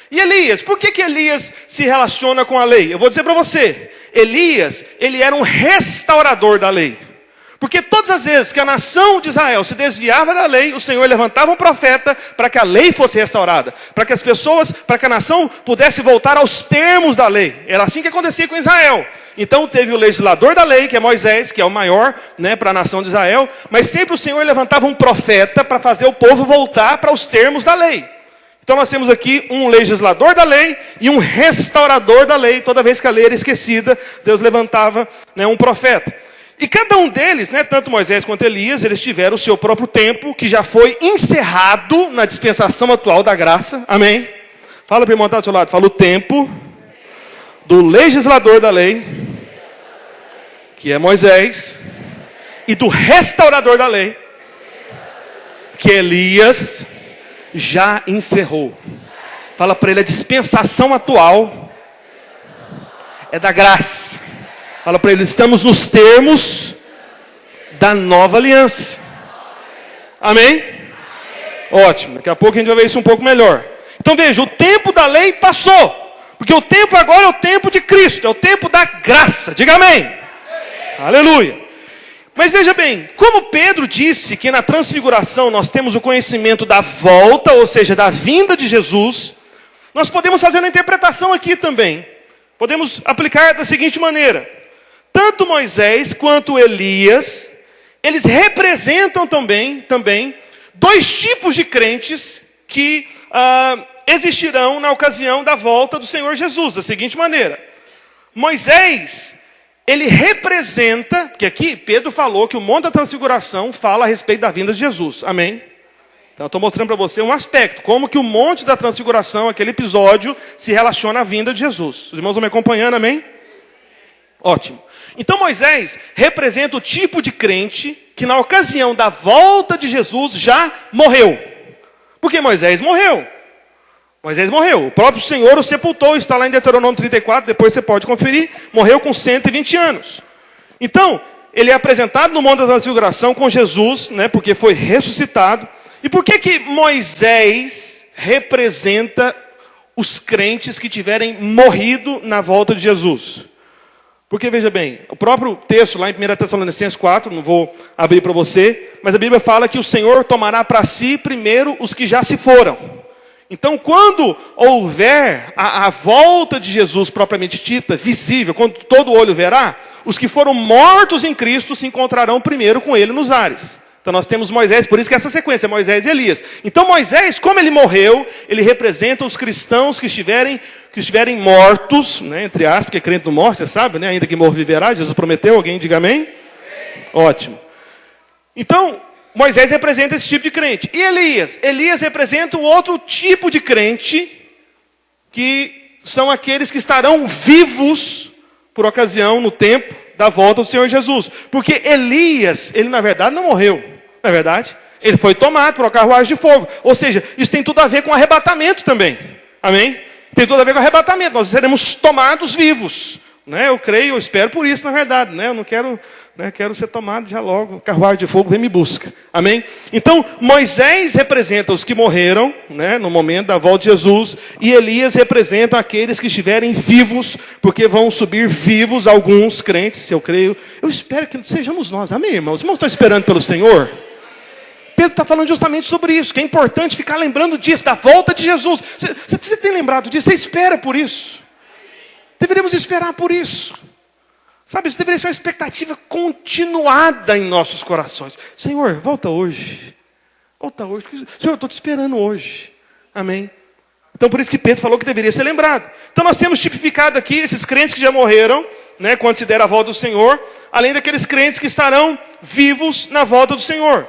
E Elias, por que Elias se relaciona com a lei? Eu vou dizer para você. Elias, ele era um restaurador da lei. Porque todas as vezes que a nação de Israel se desviava da lei, o Senhor levantava um profeta para que a lei fosse restaurada. Para que as pessoas, para que a nação pudesse voltar aos termos da lei. Era assim que acontecia com Israel. Então teve o legislador da lei, que é Moisés, que é o maior para a nação de Israel. Mas sempre o Senhor levantava um profeta para fazer o povo voltar para os termos da lei. Então nós temos aqui um legislador da lei e um restaurador da lei. Toda vez que a lei era esquecida, Deus levantava um profeta. E cada um deles, tanto Moisés quanto Elias, eles tiveram o seu próprio tempo, que já foi encerrado na dispensação atual da graça. Amém? Fala para o irmão que está do seu lado. Fala o tempo do legislador da lei, que é Moisés, e do restaurador da lei, que Elias já encerrou. Fala para ele, a dispensação atual é da graça. Fala para ele, estamos nos termos da nova aliança. Amém? Ótimo, daqui a pouco a gente vai ver isso um pouco melhor. Então veja, o tempo da lei passou. Porque o tempo agora é o tempo de Cristo, é o tempo da graça. Diga amém. Aleluia. Mas veja bem, como Pedro disse que na transfiguração nós temos o conhecimento da volta, ou seja, da vinda de Jesus, nós podemos fazer uma interpretação aqui também. Podemos aplicar da seguinte maneira. Tanto Moisés quanto Elias, eles representam também dois tipos de crentes que existirão na ocasião da volta do Senhor Jesus, da seguinte maneira. Moisés, ele representa, porque aqui Pedro falou que o Monte da Transfiguração fala a respeito da vinda de Jesus, amém? Então eu estou mostrando para você um aspecto, como que o Monte da Transfiguração, aquele episódio, se relaciona à vinda de Jesus. Os irmãos vão me acompanhando, amém? Ótimo. Então Moisés representa o tipo de crente que na ocasião da volta de Jesus já morreu. Porque Moisés morreu. Moisés morreu. O próprio Senhor o sepultou. Está lá em Deuteronômio 34. Depois você pode conferir. Morreu com 120 anos. Então, ele é apresentado no Monte da Transfiguração com Jesus, porque foi ressuscitado. E por que Moisés representa os crentes que tiverem morrido na volta de Jesus? Porque, veja bem, o próprio texto lá em 1 Tessalonicenses 4, não vou abrir para você, mas a Bíblia fala que o Senhor tomará para si primeiro os que já se foram. Então, quando houver a volta de Jesus propriamente dita, visível, quando todo olho verá, os que foram mortos em Cristo se encontrarão primeiro com ele nos ares. Então nós temos Moisés, por isso que essa sequência é Moisés e Elias. Então Moisés, como ele morreu, ele representa os cristãos que estiverem mortos, entre aspas, porque crente não morre, você sabe, ainda que morra viverá, Jesus prometeu, alguém diga amém? Ótimo. Então, Moisés representa esse tipo de crente. E Elias representa o outro tipo de crente, que são aqueles que estarão vivos por ocasião, no tempo da volta do Senhor Jesus. Porque Elias, ele na verdade não morreu, não é verdade? Ele foi tomado por uma carruagem de fogo. Ou seja, isso tem tudo a ver com arrebatamento também. Amém? Tem tudo a ver com arrebatamento. Nós seremos tomados vivos. Né? Eu creio, eu espero por isso, na verdade. Né? Eu não quero, quero ser tomado já logo. Carruagem de fogo vem me busca. Amém? Então, Moisés representa os que morreram, né, no momento da volta de Jesus. E Elias representa aqueles que estiverem vivos, porque vão subir vivos alguns crentes, eu creio. Eu espero que sejamos nós. Amém, irmãos? Os irmãos estão esperando pelo Senhor? Pedro está falando justamente sobre isso, que é importante ficar lembrando disso, da volta de Jesus. Você tem lembrado disso? Você espera por isso? Deveríamos esperar por isso. Sabe, isso deveria ser uma expectativa continuada em nossos corações. Senhor, volta hoje. Volta hoje. Senhor, eu estou te esperando hoje. Amém? Então, por isso que Pedro falou que deveria ser lembrado. Então, nós temos tipificado aqui esses crentes que já morreram, né, quando se der a volta do Senhor, além daqueles crentes que estarão vivos na volta do Senhor.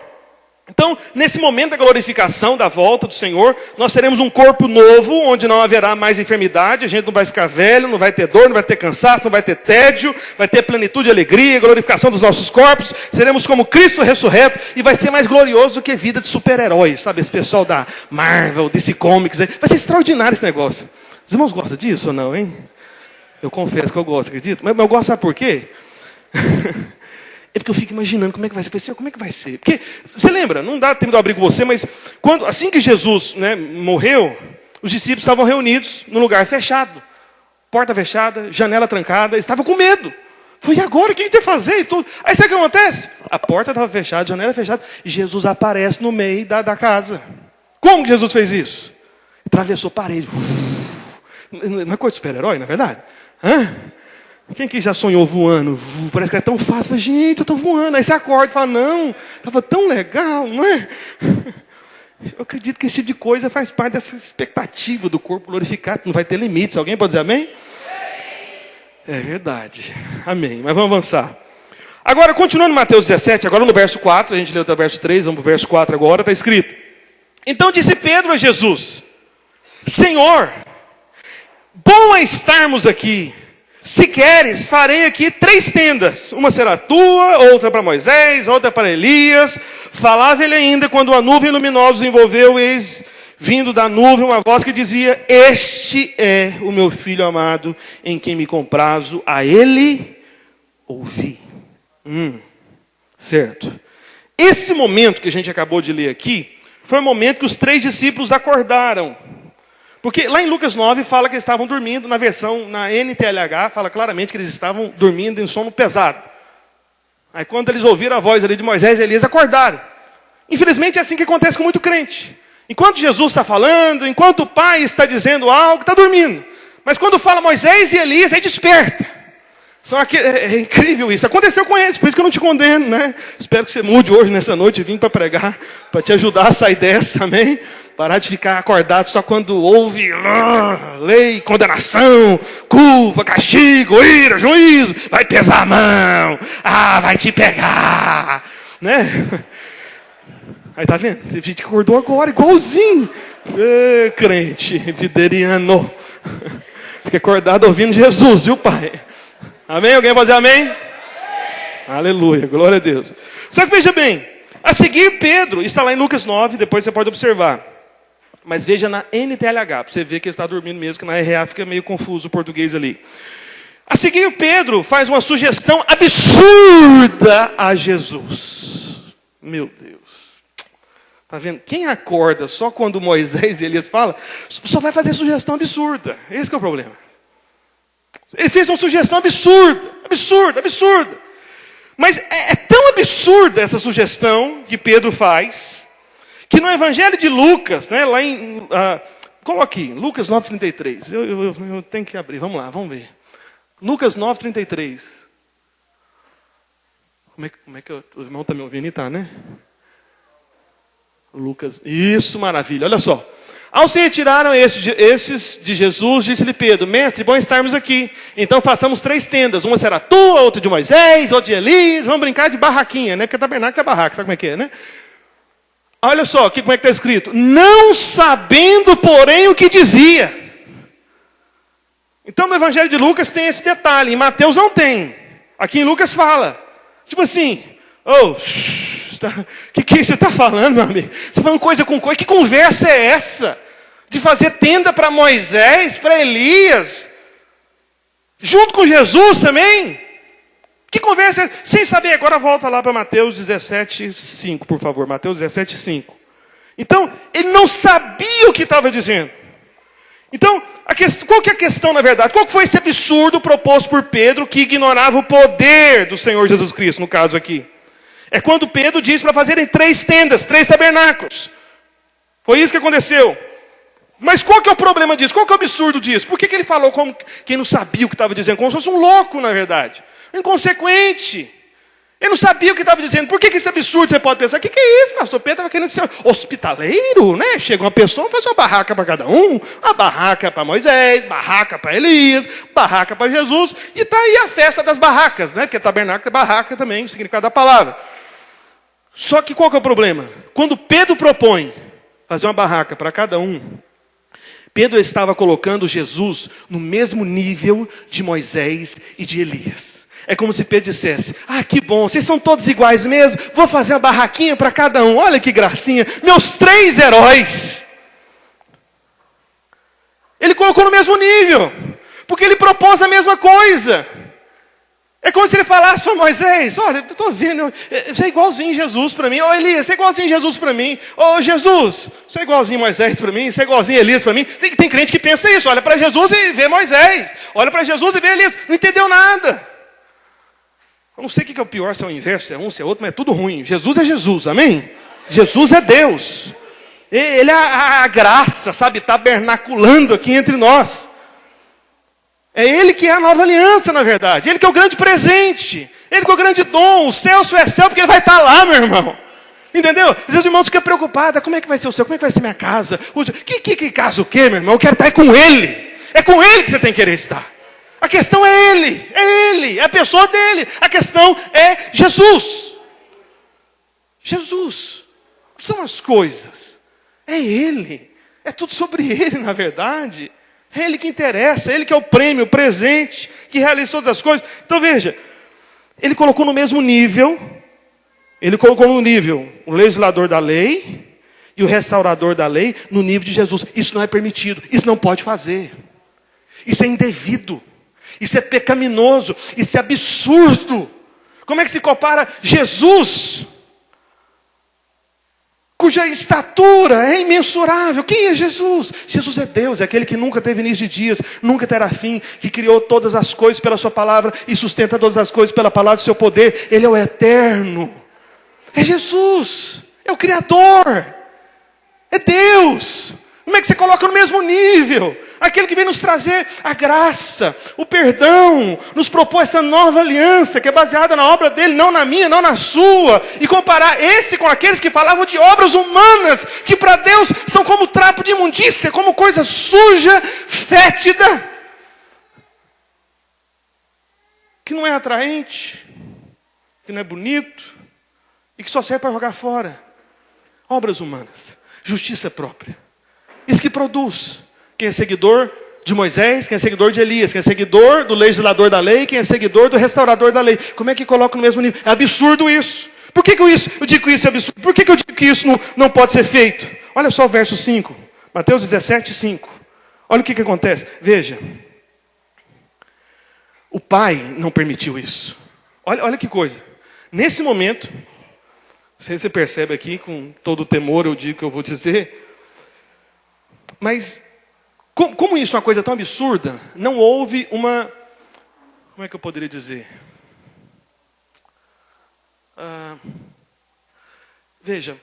Então, nesse momento da glorificação, da volta do Senhor, nós teremos um corpo novo, onde não haverá mais enfermidade, a gente não vai ficar velho, não vai ter dor, não vai ter cansaço, não vai ter tédio, vai ter plenitude de alegria, glorificação dos nossos corpos, seremos como Cristo ressurreto, e vai ser mais glorioso do que vida de super-heróis, sabe, esse pessoal da Marvel, DC Comics, vai ser extraordinário esse negócio. Os irmãos gostam disso ou não, hein? Eu confesso que eu gosto, acredito, mas eu gosto, sabe por quê? É porque eu fico imaginando como é que vai ser. Senhor, como é que vai ser? Porque, você lembra, não dá tempo de eu abrir com você, mas assim que Jesus, né, morreu, os discípulos estavam reunidos num lugar fechado. Porta fechada, janela trancada, eles estavam com medo. Foi, e agora? O que a gente vai fazer? E tudo. Aí sabe o que acontece? A porta estava fechada, a janela fechada, e Jesus aparece no meio da casa. Como que Jesus fez isso? Atravessou parede. Não é coisa de super-herói, não é verdade? Hã? Quem que já sonhou voando? Parece que é tão fácil. Mas, gente, eu estou voando. Aí você acorda e fala, não, estava tão legal, não é? Eu acredito que esse tipo de coisa faz parte dessa expectativa do corpo glorificado. Não vai ter limites. Alguém pode dizer amém? É verdade. Amém. Mas vamos avançar. Agora, continuando em Mateus 17, agora no verso 4. A gente leu até o verso 3, vamos para o verso 4 agora. Está escrito. Então disse Pedro a Jesus, Senhor, bom é estarmos aqui. Se queres, farei aqui 3 tendas. Uma será tua, outra para Moisés, outra para Elias. Falava ele ainda, quando a nuvem luminosa os envolveu, eis vindo da nuvem uma voz que dizia, este é o meu filho amado, em quem me comprazo, a ele ouvi. Certo. Esse momento que a gente acabou de ler aqui, foi o momento que os 3 discípulos acordaram. Porque lá em Lucas 9 fala que eles estavam dormindo, na versão, na NTLH, fala claramente que eles estavam dormindo em sono pesado. Aí quando eles ouviram a voz ali de Moisés e Elias, acordaram. Infelizmente é assim que acontece com muito crente. Enquanto Jesus está falando, enquanto o Pai está dizendo algo, está dormindo. Mas quando fala Moisés e Elias, aí desperta. É incrível isso. Aconteceu com eles, por isso que eu não te condeno, né? Espero que você mude hoje, nessa noite, vim para pregar, para te ajudar a sair dessa, amém? Parar de ficar acordado só quando ouve lei, condenação, culpa, castigo, ira, juízo. Vai pesar a mão. Vai te pegar. Né? Aí tá vendo? Tem gente que acordou agora, igualzinho. Crente, videriano. Fica acordado ouvindo Jesus, viu, pai? Amém? Alguém pode dizer amém? Amém? Aleluia, glória a Deus. Só que veja bem, a seguir Pedro, está lá em Lucas 9, depois você pode observar. Mas veja na NTLH, para você ver que ele está dormindo mesmo, que na RA fica meio confuso o português ali. A seguir Pedro faz uma sugestão absurda a Jesus. Meu Deus. Está vendo? Quem acorda só quando Moisés e Elias falam, só vai fazer sugestão absurda. Esse que é o problema. Ele fez uma sugestão absurda. Mas é tão absurda essa sugestão que Pedro faz, que no Evangelho de Lucas, né, lá em... coloque Lucas 9:33. Eu tenho que abrir, vamos lá, vamos ver. Lucas 9:33. Como é que o irmão está me ouvindo? Está, né? Lucas, isso, maravilha, olha só. Ao se retiraram esses de Jesus, disse-lhe Pedro, mestre, bom estarmos aqui. Então façamos 3 tendas. Uma será tua, outra de Moisés, outra de Elias. Vamos brincar de barraquinha, né? Porque tabernáculo é barraca, sabe como é que é, né? Olha só, aqui como é que está escrito. Não sabendo, porém, o que dizia. Então no Evangelho de Lucas tem esse detalhe, em Mateus não tem. Aqui em Lucas fala. Tipo assim, que você está falando, meu amigo? Você está falando coisa com coisa? Que conversa é essa? De fazer tenda para Moisés, para Elias, junto com Jesus também? Que conversa é essa? Sem saber, agora volta lá para Mateus 17:5, por favor. Mateus 17:5. Então, ele não sabia o que estava dizendo. Então, qual que é a questão na verdade? Qual que foi esse absurdo proposto por Pedro que ignorava o poder do Senhor Jesus Cristo, no caso aqui? É quando Pedro diz para fazerem 3 tendas, 3 tabernáculos. Foi isso que aconteceu. Mas qual que é o problema disso? Qual que é o absurdo disso? Por que ele falou como quem não sabia o que estava dizendo? Como se fosse um louco, na verdade. Inconsequente. Ele não sabia o que estava dizendo. Por que esse absurdo você pode pensar? O que é isso, pastor? Pedro estava querendo ser hospitaleiro, né? Chega uma pessoa, faz uma barraca para cada um. Uma barraca para Moisés, barraca para Elias, barraca para Jesus. E está aí a festa das barracas, né? Porque tabernáculo é barraca também, o significado da palavra. Só que qual que é o problema? Quando Pedro propõe fazer uma barraca para cada um, Pedro estava colocando Jesus no mesmo nível de Moisés e de Elias. É como se Pedro dissesse, que bom, vocês são todos iguais mesmo, vou fazer uma barraquinha para cada um, olha que gracinha, meus 3 heróis. Ele colocou no mesmo nível, porque ele propôs a mesma coisa. É como se ele falasse para Moisés, olha, eu estou vendo, você é igualzinho Jesus para mim. Elias, você é igualzinho Jesus para mim. Jesus, você é igualzinho Moisés para mim, você é igualzinho Elias para mim. Tem crente que pensa isso, olha para Jesus e vê Moisés, olha para Jesus e vê Elias, não entendeu nada. Eu não sei o que é o pior, se é o inverso, se é um, se é outro, mas é tudo ruim. Jesus é Jesus, amém? Jesus é Deus. Ele é a graça, sabe, tabernaculando aqui entre nós. É Ele que é a nova aliança, na verdade. Ele que é o grande presente. Ele que é o grande dom. O céu só é céu porque Ele vai estar lá, meu irmão. Entendeu? Às vezes os irmãos ficam preocupados. Como é que vai ser o céu? Como é que vai ser minha casa? Que casa o quê, meu irmão? Eu quero estar com Ele. É com Ele que você tem que querer estar. A questão é Ele, é a pessoa dele. A questão é Jesus. Jesus. Não são as coisas. É Ele. É tudo sobre Ele, na verdade. É Ele que interessa, é Ele que é o prêmio, o presente, que realiza todas as coisas. Então veja, Ele colocou no mesmo nível, o legislador da lei e o restaurador da lei no nível de Jesus. Isso não é permitido, isso não pode fazer. Isso é indevido. Isso é pecaminoso, isso é absurdo. Como é que se compara Jesus, cuja estatura é imensurável? Quem é Jesus? Jesus é Deus, é aquele que nunca teve início de dias, nunca terá fim, que criou todas as coisas pela sua palavra e sustenta todas as coisas pela palavra do seu poder. Ele é o eterno. É Jesus, é o Criador, é Deus. Como é que você coloca no mesmo nível? Aquele que vem nos trazer a graça, o perdão, nos propõe essa nova aliança que é baseada na obra dele, não na minha, não na sua. E comparar esse com aqueles que falavam de obras humanas, que para Deus são como trapo de imundícia, como coisa suja, fétida, que não é atraente, que não é bonito, e que só serve para jogar fora. Obras humanas, justiça própria. Isso que produz. Quem é seguidor de Moisés, quem é seguidor de Elias, quem é seguidor do legislador da lei, quem é seguidor do restaurador da lei. Como é que coloca no mesmo nível? É absurdo isso. Por que eu digo que isso é absurdo? Por que eu digo que isso não pode ser feito? Olha só o verso 5. Mateus 17:5. Olha o que acontece. Veja. O Pai não permitiu isso. Olha que coisa. Nesse momento, não sei se você percebe aqui, com todo o temor eu digo que eu vou dizer, mas como isso é uma coisa tão absurda, não houve uma... Como é que eu poderia dizer? Veja,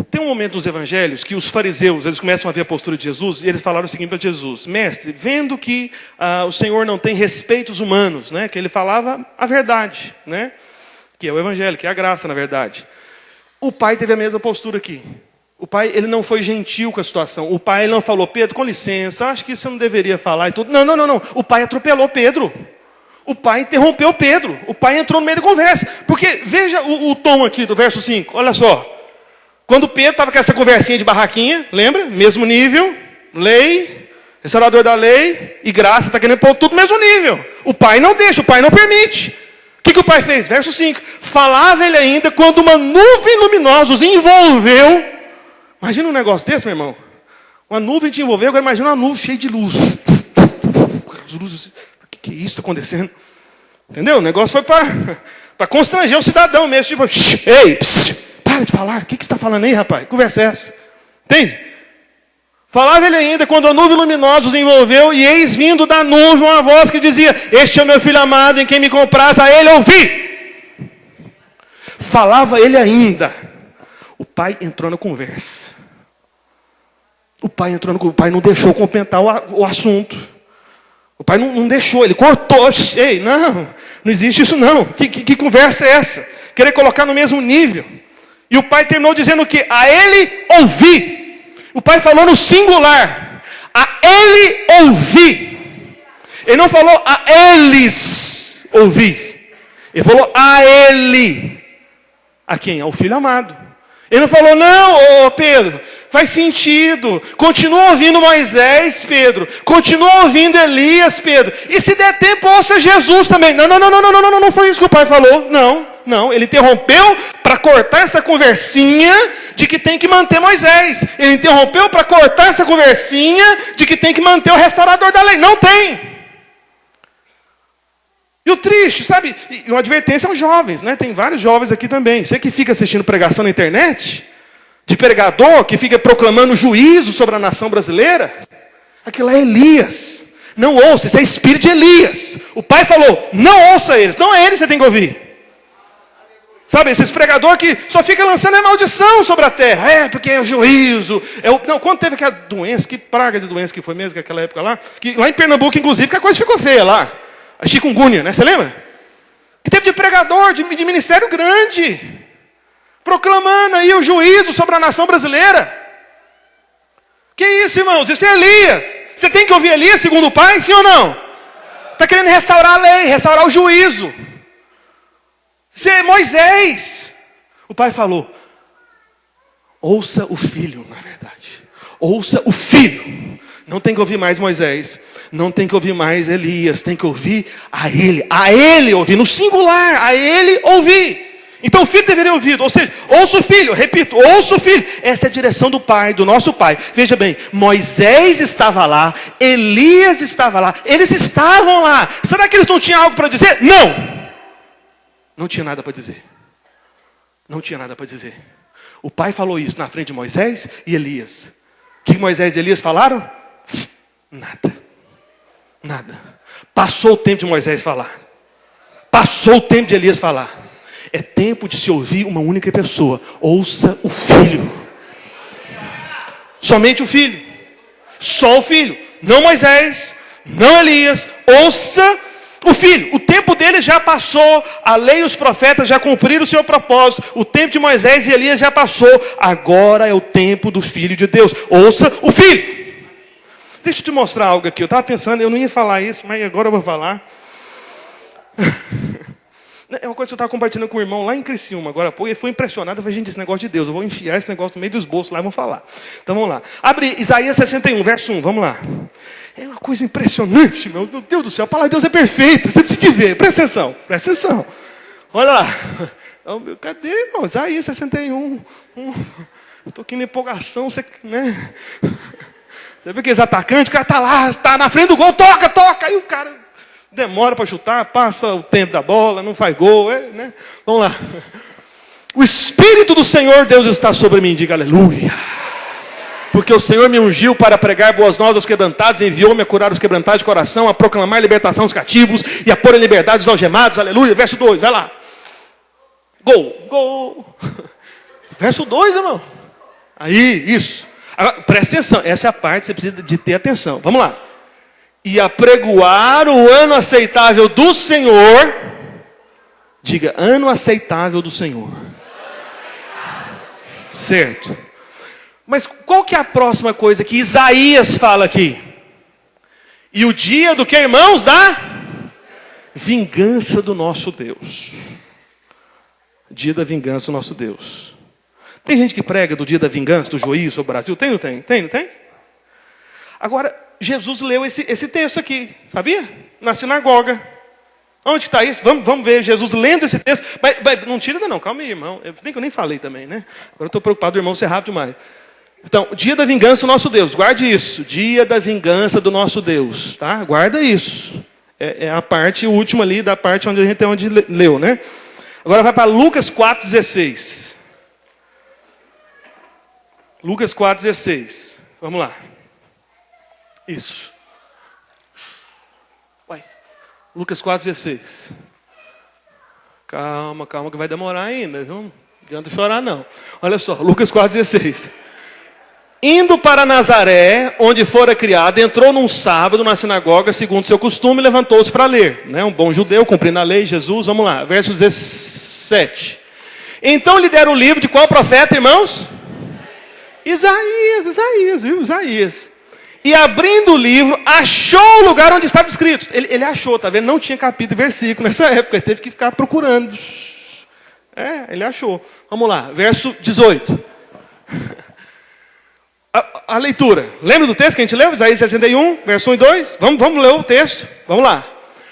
tem um momento nos evangelhos que os fariseus, eles começam a ver a postura de Jesus, e eles falaram o seguinte para Jesus: Mestre, vendo que o Senhor não tem respeitos humanos, né, que ele falava a verdade, né, que é o evangelho, que é a graça, na verdade. O Pai teve a mesma postura aqui. O Pai, ele não foi gentil com a situação. O Pai, ele não falou: Pedro, com licença, acho que você não deveria falar e tudo. Não. O Pai atropelou Pedro. O Pai interrompeu Pedro. O Pai entrou no meio da conversa. Porque, veja o tom aqui do verso 5. Olha só. Quando Pedro estava com essa conversinha de barraquinha, lembra? Mesmo nível, lei, Restaurador da lei e graça está querendo pôr tudo no mesmo nível. O pai não deixa, o pai não permite. O que o pai fez? Verso 5. Falava ele ainda quando uma nuvem luminosa os envolveu. Imagina um negócio desse, meu irmão. Uma nuvem te envolveu, agora imagina uma nuvem cheia de luz. As luzes, o que é isso está acontecendo? Entendeu? O negócio foi para constranger o cidadão mesmo. Tipo, ei, para de falar. O que você está falando aí, rapaz? Que conversa é essa? Entende? Falava ele ainda quando a nuvem luminosa os envolveu, e eis vindo da nuvem uma voz que dizia: este é o meu filho amado, em quem me compraz, a ele ouvi. Falava ele ainda. O pai entrou na conversa. O pai não deixou complementar o assunto. O pai não deixou, ele cortou. Ei, não existe isso não. Que conversa é essa? Querer colocar no mesmo nível. E o pai terminou dizendo o quê? A ele ouvi. O pai falou no singular. A ele ouvi. Ele não falou a eles ouvir. Ele falou a ele. A quem? Ao filho amado. Ele não falou, não, Pedro, faz sentido. Continua ouvindo Moisés, Pedro. Continua ouvindo Elias, Pedro. E se der tempo, ouça Jesus também. Não foi isso que o pai falou. Não, ele interrompeu para cortar essa conversinha de que tem que manter Moisés. Ele interrompeu para cortar essa conversinha de que tem que manter o restaurador da lei. Não tem. E o triste, sabe? E uma advertência aos jovens, né? Tem vários jovens aqui também. Você que fica assistindo pregação na internet, de pregador que fica proclamando juízo sobre a nação brasileira, aquilo é Elias. Não ouça, isso é espírito de Elias. O pai falou, não ouça eles. Não é eles que você tem que ouvir. Sabe, esses pregadores que só ficam lançando a maldição sobre a terra. É, porque é o juízo. Não, quando teve aquela doença, que praga de doença que foi mesmo, naquela época lá, que lá em Pernambuco, inclusive, que a coisa ficou feia lá. A chikungunya, né? Você lembra? Que teve de pregador, de ministério grande, proclamando aí o juízo sobre a nação brasileira. Que isso, irmãos? Isso é Elias. Você tem que ouvir Elias segundo o pai, sim ou não? Está querendo restaurar a lei, restaurar o juízo. Isso é Moisés. O pai falou, ouça o filho, na verdade. Ouça o filho. Não tem que ouvir mais Moisés. Não tem que ouvir mais Elias. Tem que ouvir a ele. A ele ouvir. No singular. A ele ouvir. Então o filho deveria ouvir. Ou seja, ouça o filho. Repito, ouça o filho. Essa é a direção do pai, do nosso pai. Veja bem, Moisés estava lá. Elias estava lá. Eles estavam lá. Será que eles não tinham algo para dizer? Não. Não tinha nada para dizer. Não tinha nada para dizer. O pai falou isso na frente de Moisés e Elias. O que Moisés e Elias falaram? Nada. Passou o tempo de Moisés falar. Passou o tempo de Elias falar. É tempo de se ouvir uma única pessoa. Ouça o filho. Somente o filho. Só o filho. Não Moisés, não Elias. Ouça o filho. O tempo dele já passou. A lei e os profetas já cumpriram o seu propósito. O tempo de Moisés e Elias já passou. Agora é o tempo do Filho de Deus. Ouça o filho. Deixa eu te mostrar algo aqui. Eu estava pensando, eu não ia falar isso, mas agora eu vou falar. É uma coisa que eu estava compartilhando com o irmão lá em Criciúma. Agora, pô, ele foi impressionado. Eu falei, gente, esse negócio de Deus. Eu vou enfiar esse negócio no meio dos bolsos lá e vou falar. Então vamos lá. Abre Isaías 61, verso 1. Vamos lá. É uma coisa impressionante, meu Deus do céu. A palavra de Deus é perfeita. Você precisa de ver. Presta atenção. Presta atenção. Olha lá. Cadê, irmão? Isaías 61. Estou aqui na empolgação. Você, né? Você vê aqueles atacantes, o cara está lá, está na frente do gol, toca. Aí o cara demora para chutar, passa o tempo da bola, não faz gol, né? Vamos lá. O Espírito do Senhor Deus está sobre mim, diga aleluia. Porque o Senhor me ungiu para pregar boas novas aos quebrantados, enviou-me a curar os quebrantados de coração, a proclamar libertação aos cativos e a pôr em liberdade os algemados, aleluia. Verso 2, vai lá. Gol. Verso 2, irmão. Aí, isso. Agora, presta atenção, essa é a parte que você precisa de ter atenção. Vamos lá. E apregoar o ano aceitável do Senhor. Diga, ano aceitável do Senhor. Certo. Mas qual que é a próxima coisa que Isaías fala aqui? E o dia do que, irmãos? Da vingança do nosso Deus. Dia da vingança do nosso Deus. Tem gente que prega do dia da vingança, do juízo sobre o Brasil? Tem ou não tem? Tem, não tem? Agora, Jesus leu esse texto aqui, sabia? Na sinagoga. Onde está isso? Vamos ver Jesus lendo esse texto. Mas não tira ainda não, calma aí, irmão. Bem que eu nem falei também, né? Agora eu estou preocupado do irmão ser rápido demais. Então, dia da vingança do nosso Deus. Guarde isso. Dia da vingança do nosso Deus. Tá? Guarda isso. É a parte última ali, da parte onde a gente leu, né? Agora vai para Lucas 4,16. Lucas 4,16. Vamos lá. Isso. Lucas 4,16. Calma, que vai demorar ainda, viu? Não adianta chorar, não. Olha só, Lucas 4,16. Indo para Nazaré, onde fora criado, entrou num sábado na sinagoga, segundo seu costume, e levantou-se para ler. Né? Um bom judeu, cumprindo a lei, Jesus, vamos lá, verso 17. Então lhe deram o livro de qual profeta, irmãos? Isaías, viu? Isaías. E abrindo o livro, achou o lugar onde estava escrito. Ele achou, tá vendo? Não tinha capítulo e versículo nessa época. Ele teve que ficar procurando. Ele achou. Vamos lá, verso 18. A leitura. Lembra do texto que a gente leu? Isaías 61, verso 1 e 2. Vamos ler o texto. Vamos lá.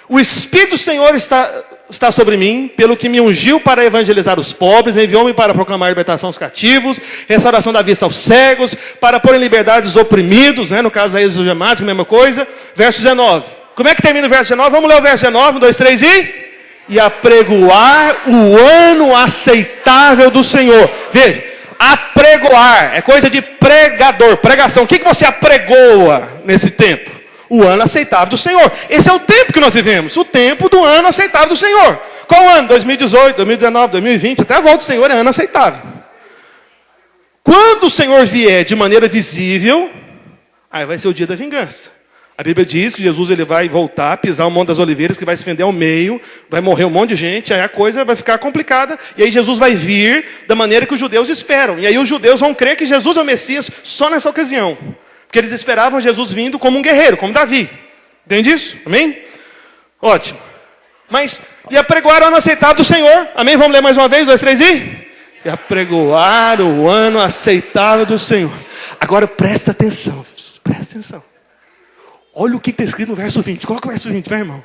O Espírito do Senhor está sobre mim, pelo que me ungiu para evangelizar os pobres, enviou-me para proclamar libertação aos cativos, restauração da vista aos cegos, para pôr em liberdade os oprimidos, né? No caso aí dos gemados, a mesma coisa. Verso 19. Como é que termina o verso 19? Vamos ler o verso 19, 1, 2, 3 e apregoar o ano aceitável do Senhor. Veja, apregoar é coisa de pregador, pregação. O que você apregoa nesse tempo? O ano aceitável do Senhor. Esse é o tempo que nós vivemos. O tempo do ano aceitável do Senhor. Qual ano? 2018, 2019, 2020. Até a volta do Senhor é ano aceitável. Quando o Senhor vier de maneira visível, aí vai ser o dia da vingança. A Bíblia diz que Jesus ele vai voltar, pisar o Monte das Oliveiras, que vai se fender ao meio, vai morrer um monte de gente, aí a coisa vai ficar complicada. E aí Jesus vai vir da maneira que os judeus esperam. E aí os judeus vão crer que Jesus é o Messias só nessa ocasião. Porque eles esperavam Jesus vindo como um guerreiro, como Davi. Entende isso? Amém? Ótimo. Mas, e apregoar o ano aceitável do Senhor. Amém? Vamos ler mais uma vez, 2, 3 e apregoar o ano aceitável do Senhor. Agora presta atenção. Presta atenção. Olha o que está escrito no verso 20. Coloca o verso 20, vai, irmão.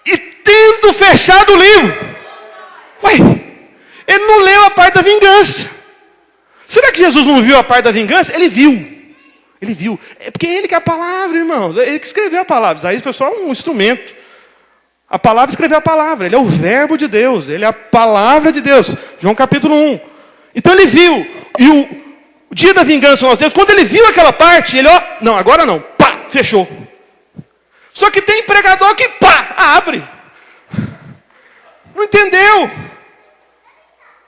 E tendo fechado o livro. Ué, ele não leu a parte da vingança. Será que Jesus não viu a parte da vingança? Ele viu. Ele viu. É porque ele que é a palavra, irmãos. Ele que escreveu a palavra. Isaías foi só um instrumento. A palavra escreveu a palavra. Ele é o verbo de Deus. Ele é a palavra de Deus. João capítulo 1. Então ele viu. E o dia da vingança do nosso Deus, quando ele viu aquela parte, ele, ó, não, agora não. Pá, fechou. Só que tem pregador que, pá, abre. Não entendeu.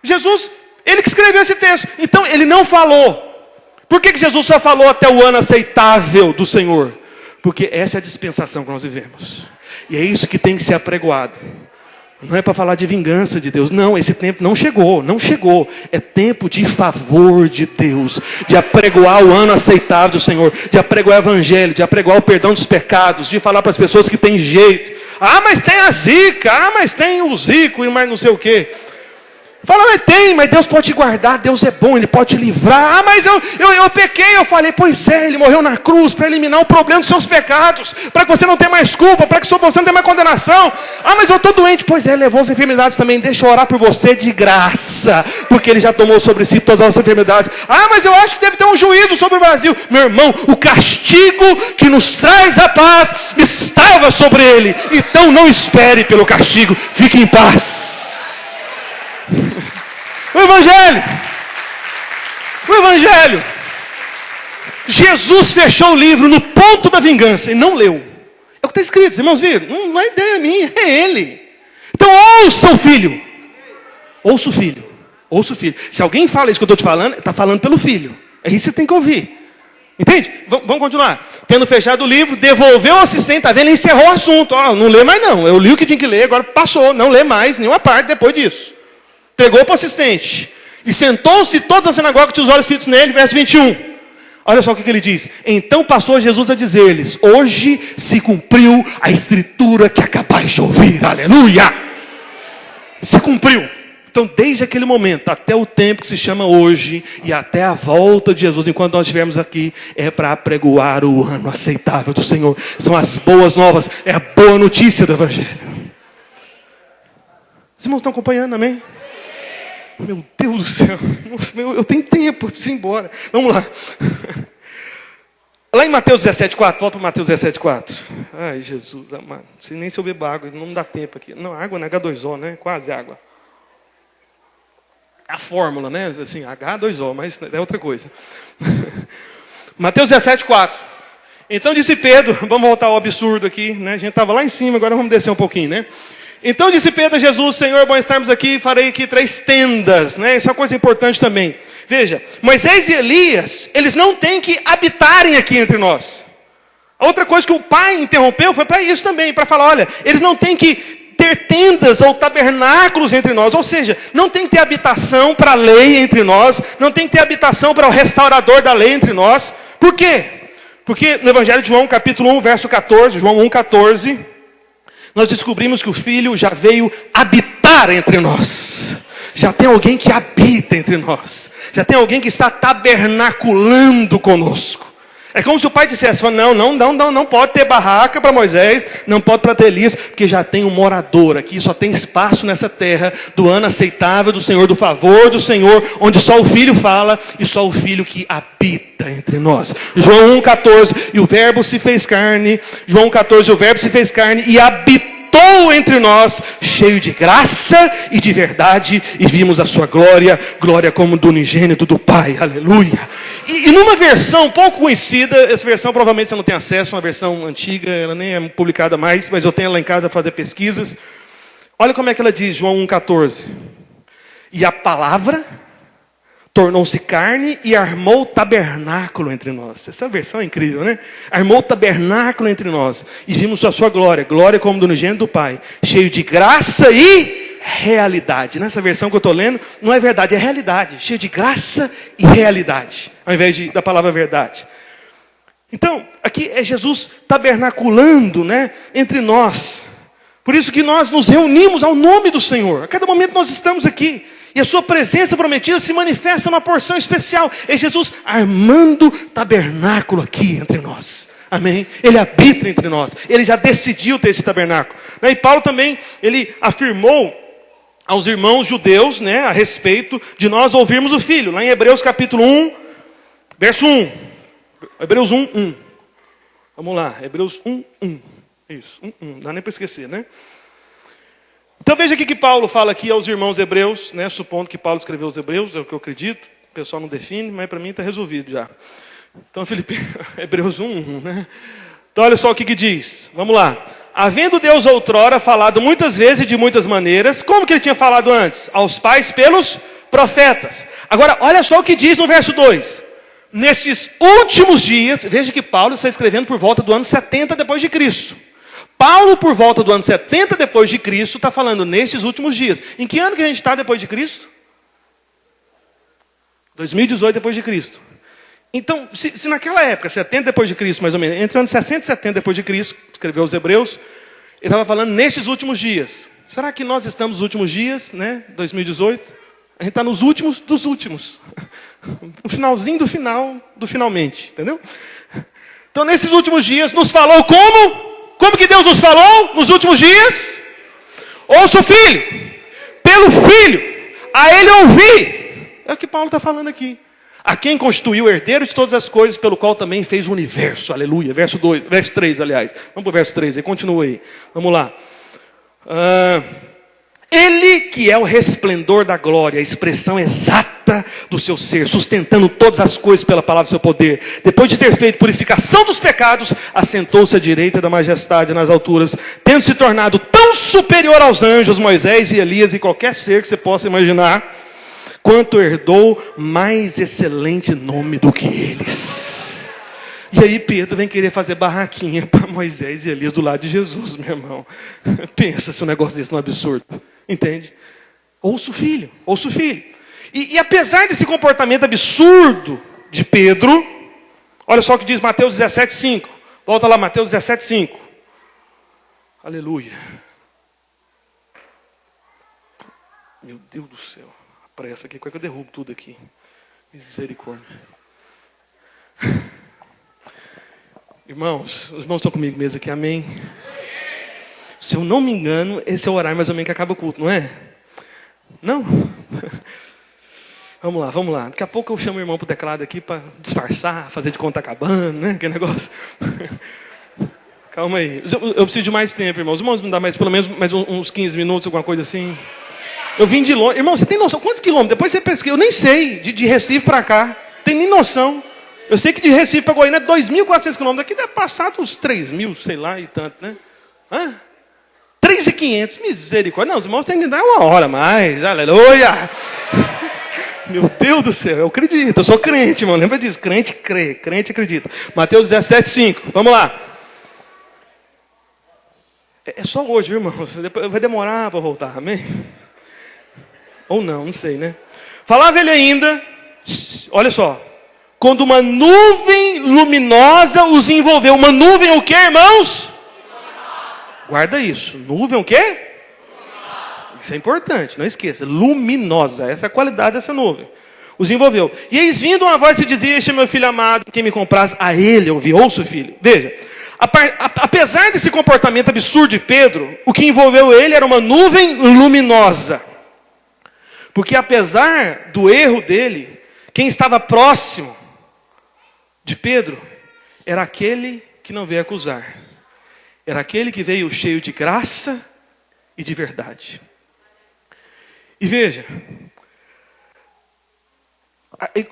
Jesus, ele que escreveu esse texto. Então ele não falou. Por que Jesus só falou até o ano aceitável do Senhor? Porque essa é a dispensação que nós vivemos. E é isso que tem que ser apregoado. Não é para falar de vingança de Deus. Não, esse tempo não chegou. Não chegou. É tempo de favor de Deus. De apregoar o ano aceitável do Senhor. De apregoar o evangelho. De apregoar o perdão dos pecados. De falar para as pessoas que tem jeito. Ah, mas tem a zica. Ah, mas tem o zico e mais não sei o quê. Fala, mas tem, mas Deus pode te guardar, Deus é bom, Ele pode te livrar. Ah, mas eu pequei, eu falei, pois é, Ele morreu na cruz para eliminar o problema dos seus pecados, para que você não tenha mais culpa, para que você não tenha mais condenação. Ah, mas eu estou doente, pois é, levou as enfermidades também, deixa eu orar por você de graça, porque Ele já tomou sobre si todas as enfermidades. Ah, mas eu acho que deve ter um juízo sobre o Brasil. Meu irmão, o castigo que nos traz a paz estava sobre Ele, então não espere pelo castigo, fique em paz. O Evangelho. Jesus fechou o livro no ponto da vingança e não leu. É o que está escrito, os irmãos viram? Não é ideia minha, é ele. Então ouça o filho. Ouça o filho. Ouça o filho. Se alguém fala isso que eu estou te falando, está falando pelo filho. É isso que você tem que ouvir. Entende? Vamos continuar. Tendo fechado o livro, devolveu o assistente, está vendo? Ele encerrou o assunto. Ó, não lê mais não. Eu li o que tinha que ler, agora passou. Não lê mais nenhuma parte depois disso. Entregou para o assistente. E sentou-se toda a sinagoga, tinha os olhos fitos nele, verso 21. Olha só o que ele diz. Então passou Jesus a dizer-lhes: hoje se cumpriu a escritura que acabais de ouvir. Aleluia! Se cumpriu. Então, desde aquele momento, até o tempo que se chama hoje, e até a volta de Jesus, enquanto nós estivermos aqui, é para apregoar o ano aceitável do Senhor. São as boas novas, é a boa notícia do Evangelho. Os irmãos estão acompanhando, amém? Meu Deus do céu, nossa, eu tenho tempo, eu preciso ir embora. Vamos lá. Lá em Mateus 17,4, volta para Mateus 17,4. Ai, Jesus amado, não sei nem se eu bebo água, não dá tempo aqui. Não, água não é H2O, né? Quase água. A fórmula, né? Assim, H2O, mas é outra coisa. Mateus 17,4. Então disse Pedro, vamos voltar ao absurdo aqui, né? A gente estava lá em cima, agora vamos descer um pouquinho, né? Então disse Pedro a Jesus, Senhor, é bom estarmos aqui, farei aqui 3 tendas, né? Isso é uma coisa importante também. Veja, Moisés e Elias, eles não têm que habitarem aqui entre nós. A outra coisa que o pai interrompeu foi para isso também, para falar, olha, eles não têm que ter tendas ou tabernáculos entre nós, ou seja, não tem que ter habitação para a lei entre nós, não tem que ter habitação para o restaurador da lei entre nós. Por quê? Porque no Evangelho de João, capítulo 1, verso 14, João 1, 14... nós descobrimos que o Filho já veio habitar entre nós. Já tem alguém que habita entre nós. Já tem alguém que está tabernaculando conosco. É como se o pai dissesse, não pode ter barraca para Moisés, não pode para Elias, porque já tem um morador aqui, só tem espaço nessa terra do ano aceitável do Senhor, do favor do Senhor, onde só o Filho fala e só o Filho que habita entre nós. João 1,14, e o verbo se fez carne, João 14, o verbo se fez carne e habitou entre nós, cheio de graça e de verdade, e vimos a sua glória, glória como do unigênito do Pai, aleluia. E numa versão pouco conhecida, essa versão provavelmente você não tem acesso, uma versão antiga, ela nem é publicada mais, mas eu tenho ela lá em casa para fazer pesquisas. Olha como é que ela diz, João 1,14. E a palavra tornou-se carne e armou tabernáculo entre nós. Essa versão é incrível, né? Armou tabernáculo entre nós. E vimos a sua glória. Glória como do unigênito do Pai. Cheio de graça e realidade. Nessa versão que eu estou lendo, não é verdade, é realidade. Cheio de graça e realidade. Ao invés da palavra verdade. Então, aqui é Jesus tabernaculando, né, entre nós. Por isso que nós nos reunimos ao nome do Senhor. A cada momento nós estamos aqui. E a sua presença prometida se manifesta numa porção especial. É Jesus armando tabernáculo aqui entre nós. Amém? Ele habita entre nós. Ele já decidiu ter esse tabernáculo. E Paulo também, ele afirmou aos irmãos judeus, né, a respeito de nós ouvirmos o Filho. Lá em Hebreus capítulo 1, verso 1. Hebreus 1, 1. Vamos lá, Hebreus 1, 1. Isso, 1, 1. Não dá nem para esquecer, né? Então veja aqui que Paulo fala aqui aos irmãos hebreus, né, supondo que Paulo escreveu aos hebreus, é o que eu acredito, o pessoal não define, mas para mim está resolvido já. Então Hebreus 1, 1, né? Então olha só o que diz, vamos lá. Havendo Deus outrora falado muitas vezes e de muitas maneiras, como que ele tinha falado antes? Aos pais pelos profetas. Agora olha só o que diz no verso 2. Nesses últimos dias, veja que Paulo está escrevendo por volta do ano 70 depois de Cristo. Paulo, por volta do ano 70 depois de Cristo, está falando nestes últimos dias. Em que ano que a gente está depois de Cristo? 2018 depois de Cristo. Então, se naquela época, 70 depois de Cristo, mais ou menos, entre anos 60 e 70 depois de Cristo, escreveu os Hebreus, ele estava falando nestes últimos dias. Será que nós estamos nos últimos dias, né? 2018? A gente está nos últimos dos últimos. No finalzinho do final, do finalmente, entendeu? Então, nesses últimos dias, nos falou como? Como que Deus nos falou nos últimos dias? Ouça o Filho, pelo Filho, a Ele ouvir. É o que Paulo está falando aqui. A quem constituiu o herdeiro de todas as coisas, pelo qual também fez o universo. Aleluia. Verso 2, verso 3, aliás. Vamos para o verso 3 aí, continua aí. Vamos lá. Ele que é o resplendor da glória, a expressão exata do seu ser, sustentando todas as coisas pela palavra do seu poder. Depois de ter feito purificação dos pecados, assentou-se à direita da majestade nas alturas, tendo se tornado tão superior aos anjos, Moisés e Elias e qualquer ser que você possa imaginar, quanto herdou mais excelente nome do que eles. E aí Pedro vem querer fazer barraquinha para Moisés e Elias do lado de Jesus, meu irmão. Pensa se um negócio desse não é absurdo. Entende? Ouça o Filho, ouça o Filho. E apesar desse comportamento absurdo de Pedro, olha só o que diz Mateus 17,5. Volta lá, Mateus 17,5. Aleluia. Meu Deus do céu. A pressa aqui, como é que eu derrubo tudo aqui? Misericórdia. Irmãos, os irmãos estão comigo mesmo aqui, amém? Se eu não me engano, esse é o horário mais ou menos que acaba o culto, não é? Não? Vamos lá. Daqui a pouco eu chamo o irmão para o teclado aqui para disfarçar, fazer de conta acabando, né? Que negócio. Calma aí. Eu preciso de mais tempo, irmãos. Os irmãos me dão pelo menos mais uns 15 minutos, alguma coisa assim. Eu vim de longe. Irmão, você tem noção? Quantos quilômetros? Depois você pesquisa. Eu nem sei. De Recife para cá. Tem nem noção. Eu sei que de Recife para Goiânia é 2.400 quilômetros. Aqui deve passar uns 3.000, sei lá, e tanto, né? 3.500. Misericórdia. Não, os irmãos têm que me dar uma hora mais. Aleluia. Meu Deus do céu. Eu acredito. Eu sou crente, irmão. Lembra disso? Crente crê. Crente acredita. Mateus 17:5. Vamos lá. É só hoje, viu, irmão? Vai demorar para voltar, amém? Ou não sei, né? Falava ele ainda, olha só. Quando uma nuvem luminosa os envolveu. Uma nuvem o quê, irmãos? Guarda isso. Nuvem o quê? Luminosa. Isso é importante, não esqueça. Luminosa. Essa é a qualidade dessa nuvem. Os envolveu. E eis vindo uma voz que dizia: este é meu filho amado, quem me compraz, a ele ouvi. Ouça, filho. Veja. Apesar desse comportamento absurdo de Pedro, o que envolveu ele era uma nuvem luminosa. Porque apesar do erro dele, quem estava próximo de Pedro era aquele que não veio acusar. Era aquele que veio cheio de graça e de verdade. E veja,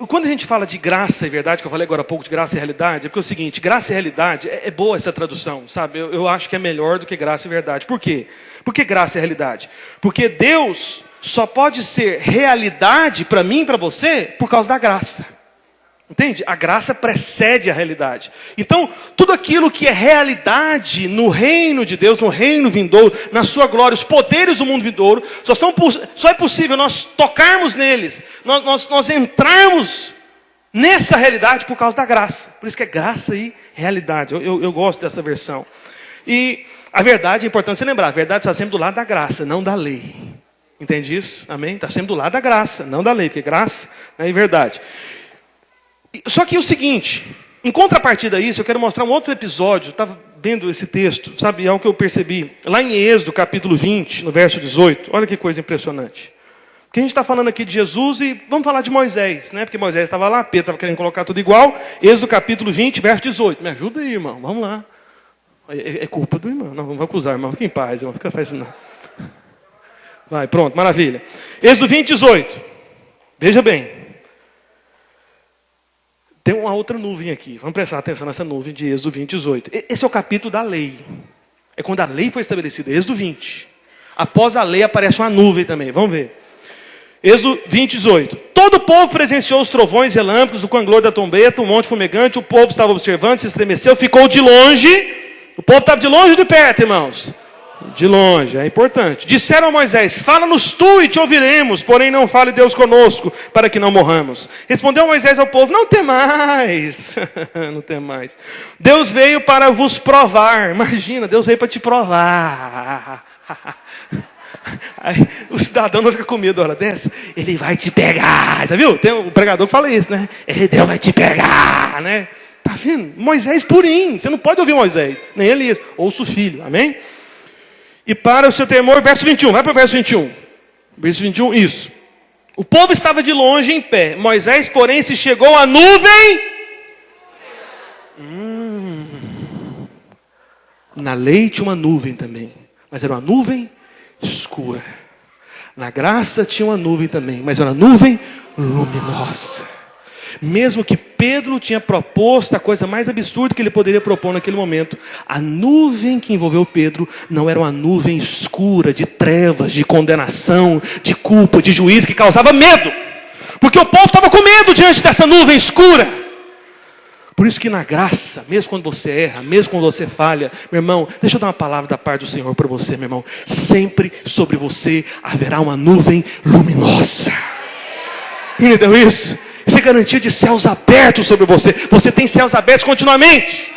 quando a gente fala de graça e verdade, que eu falei agora há pouco de graça e realidade, é porque é o seguinte: graça e realidade, é boa essa tradução, sabe? Eu acho que é melhor do que graça e verdade. Por quê? Por que graça e realidade? Porque Deus só pode ser realidade para mim e para você por causa da graça. Entende? A graça precede a realidade. Então, tudo aquilo que é realidade no reino de Deus, no reino vindouro, na sua glória, os poderes do mundo vindouro, só é possível nós tocarmos neles, nós entrarmos nessa realidade por causa da graça. Por isso que é graça e realidade. Eu gosto dessa versão. E a verdade, é importante você lembrar, a verdade está sempre do lado da graça, não da lei. Entende isso? Amém? Está sempre do lado da graça, não da lei, porque graça é verdade. Só que é o seguinte, em contrapartida a isso, eu quero mostrar um outro episódio. Eu estava vendo esse texto, sabe, é algo que eu percebi. Lá em Êxodo, capítulo 20, no verso 18. Olha que coisa impressionante. Porque a gente está falando aqui de Jesus e vamos falar de Moisés, né? Porque Moisés estava lá, Pedro estava querendo colocar tudo igual. Êxodo, capítulo 20, verso 18. Me ajuda aí, irmão, vamos lá. É culpa do irmão, não vou acusar, irmão. Fica em paz, irmão, fica fazendo não. Vai, pronto, maravilha. Êxodo 20, 18. Veja bem. Tem uma outra nuvem aqui. Vamos prestar atenção nessa nuvem de Êxodo 20, 18. Esse é o capítulo da lei. É quando a lei foi estabelecida. Êxodo 20. Após a lei aparece uma nuvem também. Vamos ver. Êxodo 20, 18. Todo o povo presenciou os trovões, relâmpagos, o clangor da trombeta, o monte fumegante. O povo estava observando, se estremeceu, ficou de longe. O povo estava de longe ou de perto, irmãos? De longe, é importante. Disseram a Moisés: fala-nos tu e te ouviremos, porém não fale Deus conosco, para que não morramos. Respondeu Moisés ao povo: não temais. Não temais. Deus veio para vos provar. Imagina, Deus veio para te provar. Aí, o cidadão não fica com medo hora dessa. Ele vai te pegar. Você viu? Tem um pregador que fala isso, né? Deus vai te pegar, né? Tá vendo? Moisés purinho. Você não pode ouvir Moisés, nem Elias. Ouça o filho, amém? E para o seu temor, verso 21, vai para o verso 21. Verso 21, isso. O povo estava de longe em pé. Moisés, porém, se chegou à nuvem. Na lei tinha uma nuvem também, mas era uma nuvem escura. Na graça tinha uma nuvem também, mas era uma nuvem luminosa. Mesmo que Pedro tinha proposto a coisa mais absurda que ele poderia propor naquele momento, a nuvem que envolveu Pedro não era uma nuvem escura, de trevas, de condenação, de culpa, de juízo, que causava medo. Porque o povo estava com medo diante dessa nuvem escura. Por isso que na graça, mesmo quando você erra, mesmo quando você falha, meu irmão, deixa eu dar uma palavra da parte do Senhor para você, meu irmão. Sempre sobre você haverá uma nuvem luminosa. Entendeu isso? Isso é garantia de céus abertos sobre você. Você tem céus abertos continuamente.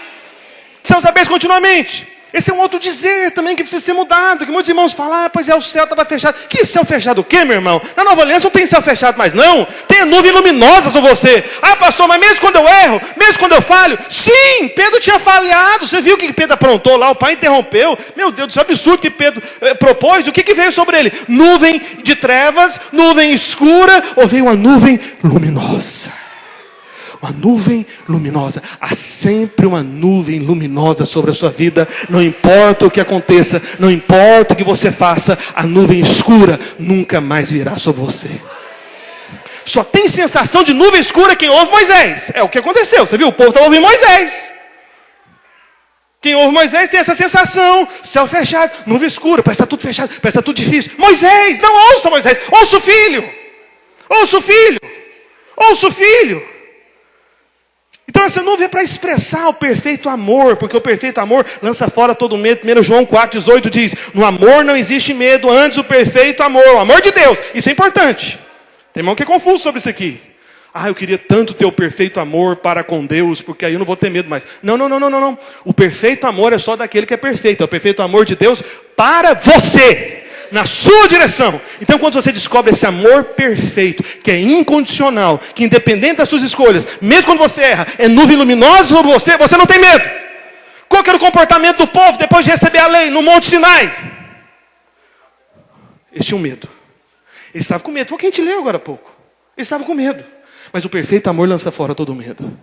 Céus abertos continuamente. Esse é um outro dizer também que precisa ser mudado. Que muitos irmãos falam, pois é, o céu estava fechado. Que céu fechado o quê, meu irmão? Na Nova Aliança não tem céu fechado mais não. Tem nuvem luminosa sobre você. Pastor, mas mesmo quando eu erro, mesmo quando eu falho. Sim, Pedro tinha falhado. Você viu o que Pedro aprontou lá? O pai interrompeu. Meu Deus do céu, absurdo que Pedro propôs. O que veio sobre ele? Nuvem de trevas, nuvem escura, ou veio uma nuvem luminosa? Uma nuvem luminosa. Há sempre uma nuvem luminosa sobre a sua vida. Não importa o que aconteça, não importa o que você faça, a nuvem escura nunca mais virá sobre você. Só tem sensação de nuvem escura quem ouve Moisés. É o que aconteceu. Você viu? O povo estava ouvindo Moisés. Quem ouve Moisés tem essa sensação. Céu fechado, nuvem escura, parece que está tudo fechado, parece que está tudo difícil. Moisés, não ouça Moisés. Ouça o filho. Ouça o filho. Ouça o filho. Então essa nuvem é para expressar o perfeito amor, porque o perfeito amor lança fora todo medo. 1 João 4,18 diz, no amor não existe medo, antes o perfeito amor, o amor de Deus. Isso é importante. Tem irmão que é confuso sobre isso aqui. Eu queria tanto ter o perfeito amor para com Deus, porque aí eu não vou ter medo mais. Não. O perfeito amor é só daquele que é perfeito. É o perfeito amor de Deus para você. Na sua direção. Então quando você descobre esse amor perfeito, que é incondicional, que independente das suas escolhas, mesmo quando você erra, é nuvem luminosa sobre você, você não tem medo. Qual que era o comportamento do povo depois de receber a lei no Monte Sinai? Eles tinham medo. Eles estavam com medo. Foi o que a gente leu agora há pouco. Eles estavam com medo. Mas o perfeito amor lança fora todo medo.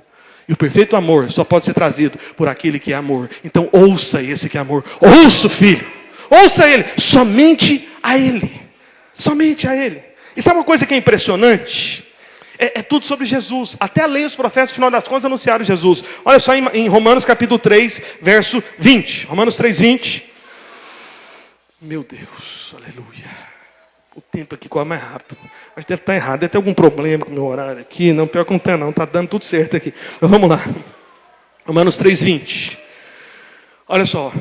E o perfeito amor só pode ser trazido por aquele que é amor. Então ouça esse que é amor. Ouça o filho. Ouça ele, somente a ele. Somente a ele. E sabe uma coisa que é impressionante? É tudo sobre Jesus. Até a lei e os profetas, no final das contas, anunciaram Jesus. Olha só em Romanos capítulo 3, verso 20. Romanos 3, 20. Meu Deus, aleluia. O tempo aqui corre mais rápido. Mas deve estar errado, deve ter algum problema com o meu horário aqui. Não, pior que não tem não, está dando tudo certo aqui. Mas vamos lá. Romanos 3, 20. Olha só.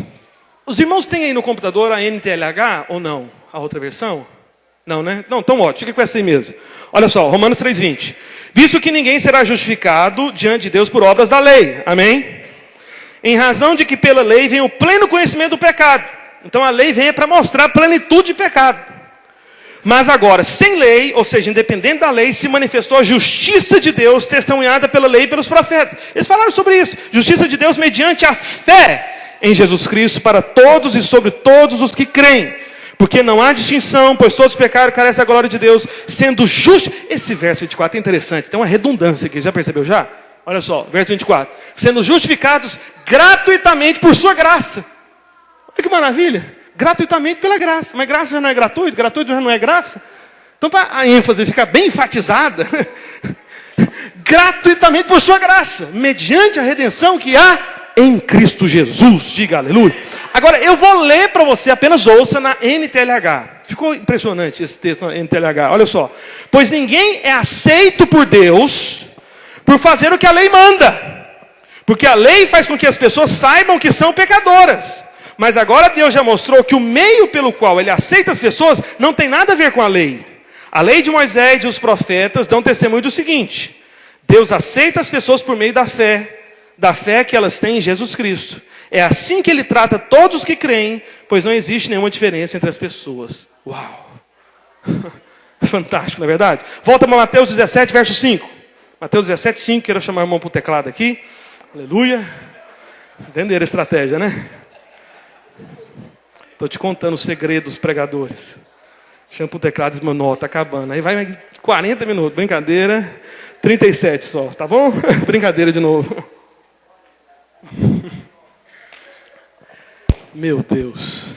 Os irmãos têm aí no computador a NTLH ou não? A outra versão? Não, né? Não, então ótimo, fica com essa aí mesmo. Olha só, Romanos 3,20. Visto que ninguém será justificado diante de Deus por obras da lei. Amém? Em razão de que pela lei vem o pleno conhecimento do pecado. Então a lei vem para mostrar a plenitude de pecado. Mas agora, sem lei, ou seja, independente da lei, se manifestou a justiça de Deus, testemunhada pela lei e pelos profetas. Eles falaram sobre isso. Justiça de Deus mediante a fé em Jesus Cristo para todos e sobre todos os que creem. Porque não há distinção, pois todos pecaram e carecem da glória de Deus, sendo justo. Esse verso 24 é interessante, tem uma redundância aqui, já percebeu já? Olha só, verso 24. Sendo justificados gratuitamente por sua graça. Olha que maravilha. Gratuitamente pela graça. Mas graça já não é gratuito? Gratuito já não é graça? Então para a ênfase ficar bem enfatizada, gratuitamente por sua graça, mediante a redenção que há em Cristo Jesus, diga aleluia. Agora eu vou ler para você, apenas ouça na NTLH. Ficou impressionante esse texto na NTLH, olha só. Pois ninguém é aceito por Deus por fazer o que a lei manda. Porque a lei faz com que as pessoas saibam que são pecadoras. Mas agora Deus já mostrou que o meio pelo qual ele aceita as pessoas não tem nada a ver com a lei. A lei de Moisés e os profetas dão testemunho do seguinte: Deus aceita as pessoas por meio da fé que elas têm em Jesus Cristo. É assim que ele trata todos os que creem, pois não existe nenhuma diferença entre as pessoas. Uau! Fantástico, não é verdade? Volta para Mateus 17, verso 5. Mateus 17, 5, quero chamar o irmão para o teclado aqui. Aleluia. Entenderam a estratégia, né? Estou te contando os segredos dos pregadores. Chama para o teclado e diz, mano, está acabando. Aí vai 40 minutos, brincadeira. 37 só, tá bom? Brincadeira de novo. Meu Deus.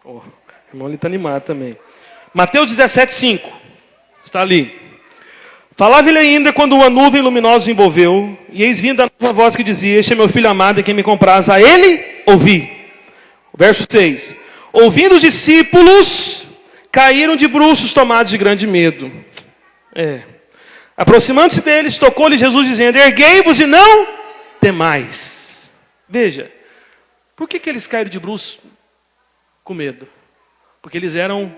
O irmão ali está animado também. Mateus 17, 5. Está ali. Falava-lhe ainda quando uma nuvem luminosa o envolveu, e eis vinda uma voz que dizia, este é meu filho amado em quem me compraz, a ele ouvi. Verso 6. Ouvindo os discípulos, caíram de bruços tomados de grande medo. Aproximando-se deles, tocou-lhe Jesus dizendo, erguei-vos e não temais. Veja, por que eles caíram de bruços com medo? Porque eles eram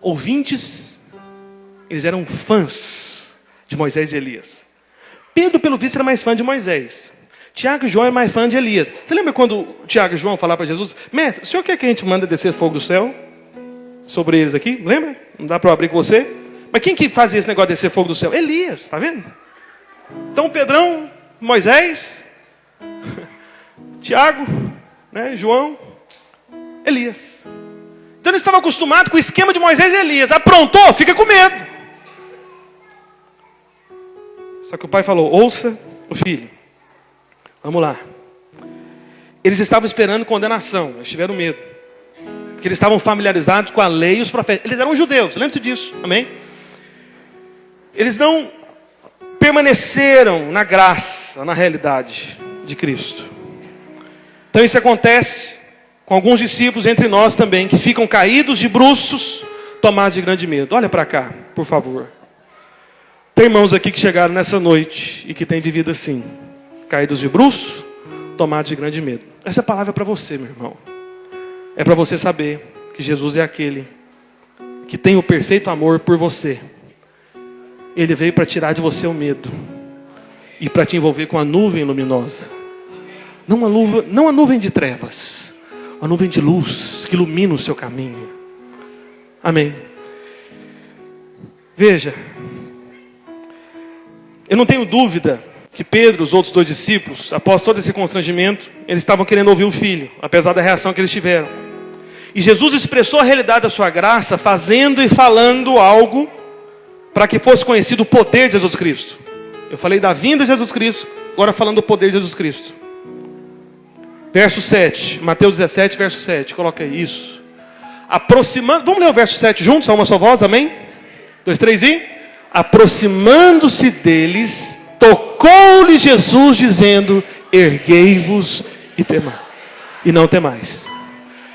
ouvintes, eles eram fãs de Moisés e Elias. Pedro, pelo visto, era mais fã de Moisés. Tiago e João eram mais fã de Elias. Você lembra quando Tiago e João falaram para Jesus: Mestre, o senhor quer que a gente manda descer fogo do céu sobre eles aqui? Lembra? Não dá para eu abrir com você? Mas quem que fazia esse negócio de descer fogo do céu? Elias, tá vendo? Então Pedrão, Moisés, Tiago, né, João, Elias. Então eles estavam acostumados com o esquema de Moisés e Elias. Aprontou, fica com medo. Só que o pai falou: ouça o filho. Vamos lá. Eles estavam esperando condenação. Eles tiveram medo. Porque eles estavam familiarizados com a lei e os profetas. Eles eram judeus, lembre-se disso. Amém? Eles não permaneceram na graça, na realidade de Cristo. Então isso acontece com alguns discípulos entre nós também, que ficam caídos de bruços, tomados de grande medo. Olha para cá, por favor. Tem irmãos aqui que chegaram nessa noite e que têm vivido assim, caídos de bruços, tomados de grande medo. Essa palavra é para você, meu irmão. É para você saber que Jesus é aquele que tem o perfeito amor por você. Ele veio para tirar de você o medo e para te envolver com a nuvem luminosa. Não a nuvem de trevas, a nuvem de luz que ilumina o seu caminho. Amém. Veja, eu não tenho dúvida que Pedro, os outros dois discípulos, após todo esse constrangimento, eles estavam querendo ouvir o filho, apesar da reação que eles tiveram. E Jesus expressou a realidade da sua graça, fazendo e falando algo para que fosse conhecido o poder de Jesus Cristo. Eu falei da vinda de Jesus Cristo, agora falando do poder de Jesus Cristo. Verso 7, Mateus 17, verso 7, coloca aí isso. Aproximando, vamos ler o verso 7 juntos, a uma só voz, amém? 2, 3 e... Aproximando-se deles, tocou-lhe Jesus, dizendo: erguei-vos e temai, e não temais.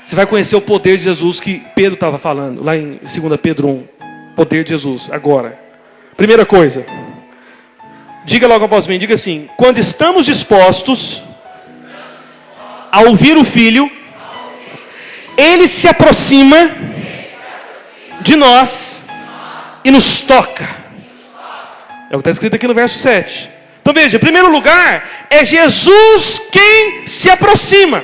Você vai conhecer o poder de Jesus que Pedro estava falando, lá em 2 Pedro 1. Poder de Jesus, agora. Primeira coisa, diga logo após mim, diga assim: quando estamos dispostos a ouvir o Filho, Ele se aproxima de nós e nos toca. É o que está escrito aqui no verso 7. Então veja, em primeiro lugar, é Jesus quem se aproxima.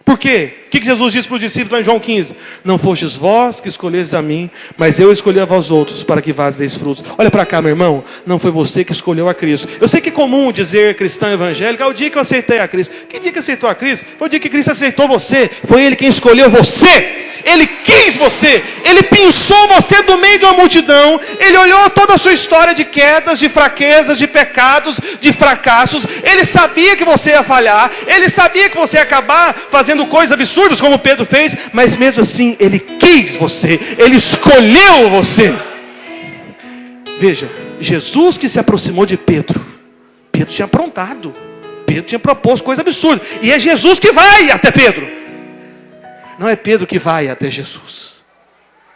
Por quê? O que Jesus disse para os discípulos lá em João 15? Não fostes vós que escolhestes a mim, mas eu escolhi a vós outros para que vós deis frutos. Olha para cá, meu irmão. Não foi você que escolheu a Cristo. Eu sei que é comum dizer cristão evangélico: é o dia que eu aceitei a Cristo. Que dia que aceitou a Cristo? Foi o dia que Cristo aceitou você. Foi Ele quem escolheu você. Ele quis você. Ele pensou você do meio de uma multidão. Ele olhou toda a sua história de quedas, de fraquezas, de pecados, de fracassos. Ele sabia que você ia falhar. Ele sabia que você ia acabar fazendo coisas absurdas como Pedro fez. Mas mesmo assim, Ele quis você. Ele escolheu você. Veja, Jesus que se aproximou de Pedro. Pedro tinha aprontado. Pedro tinha proposto coisa absurda. E é Jesus que vai até Pedro. Não é Pedro que vai até Jesus.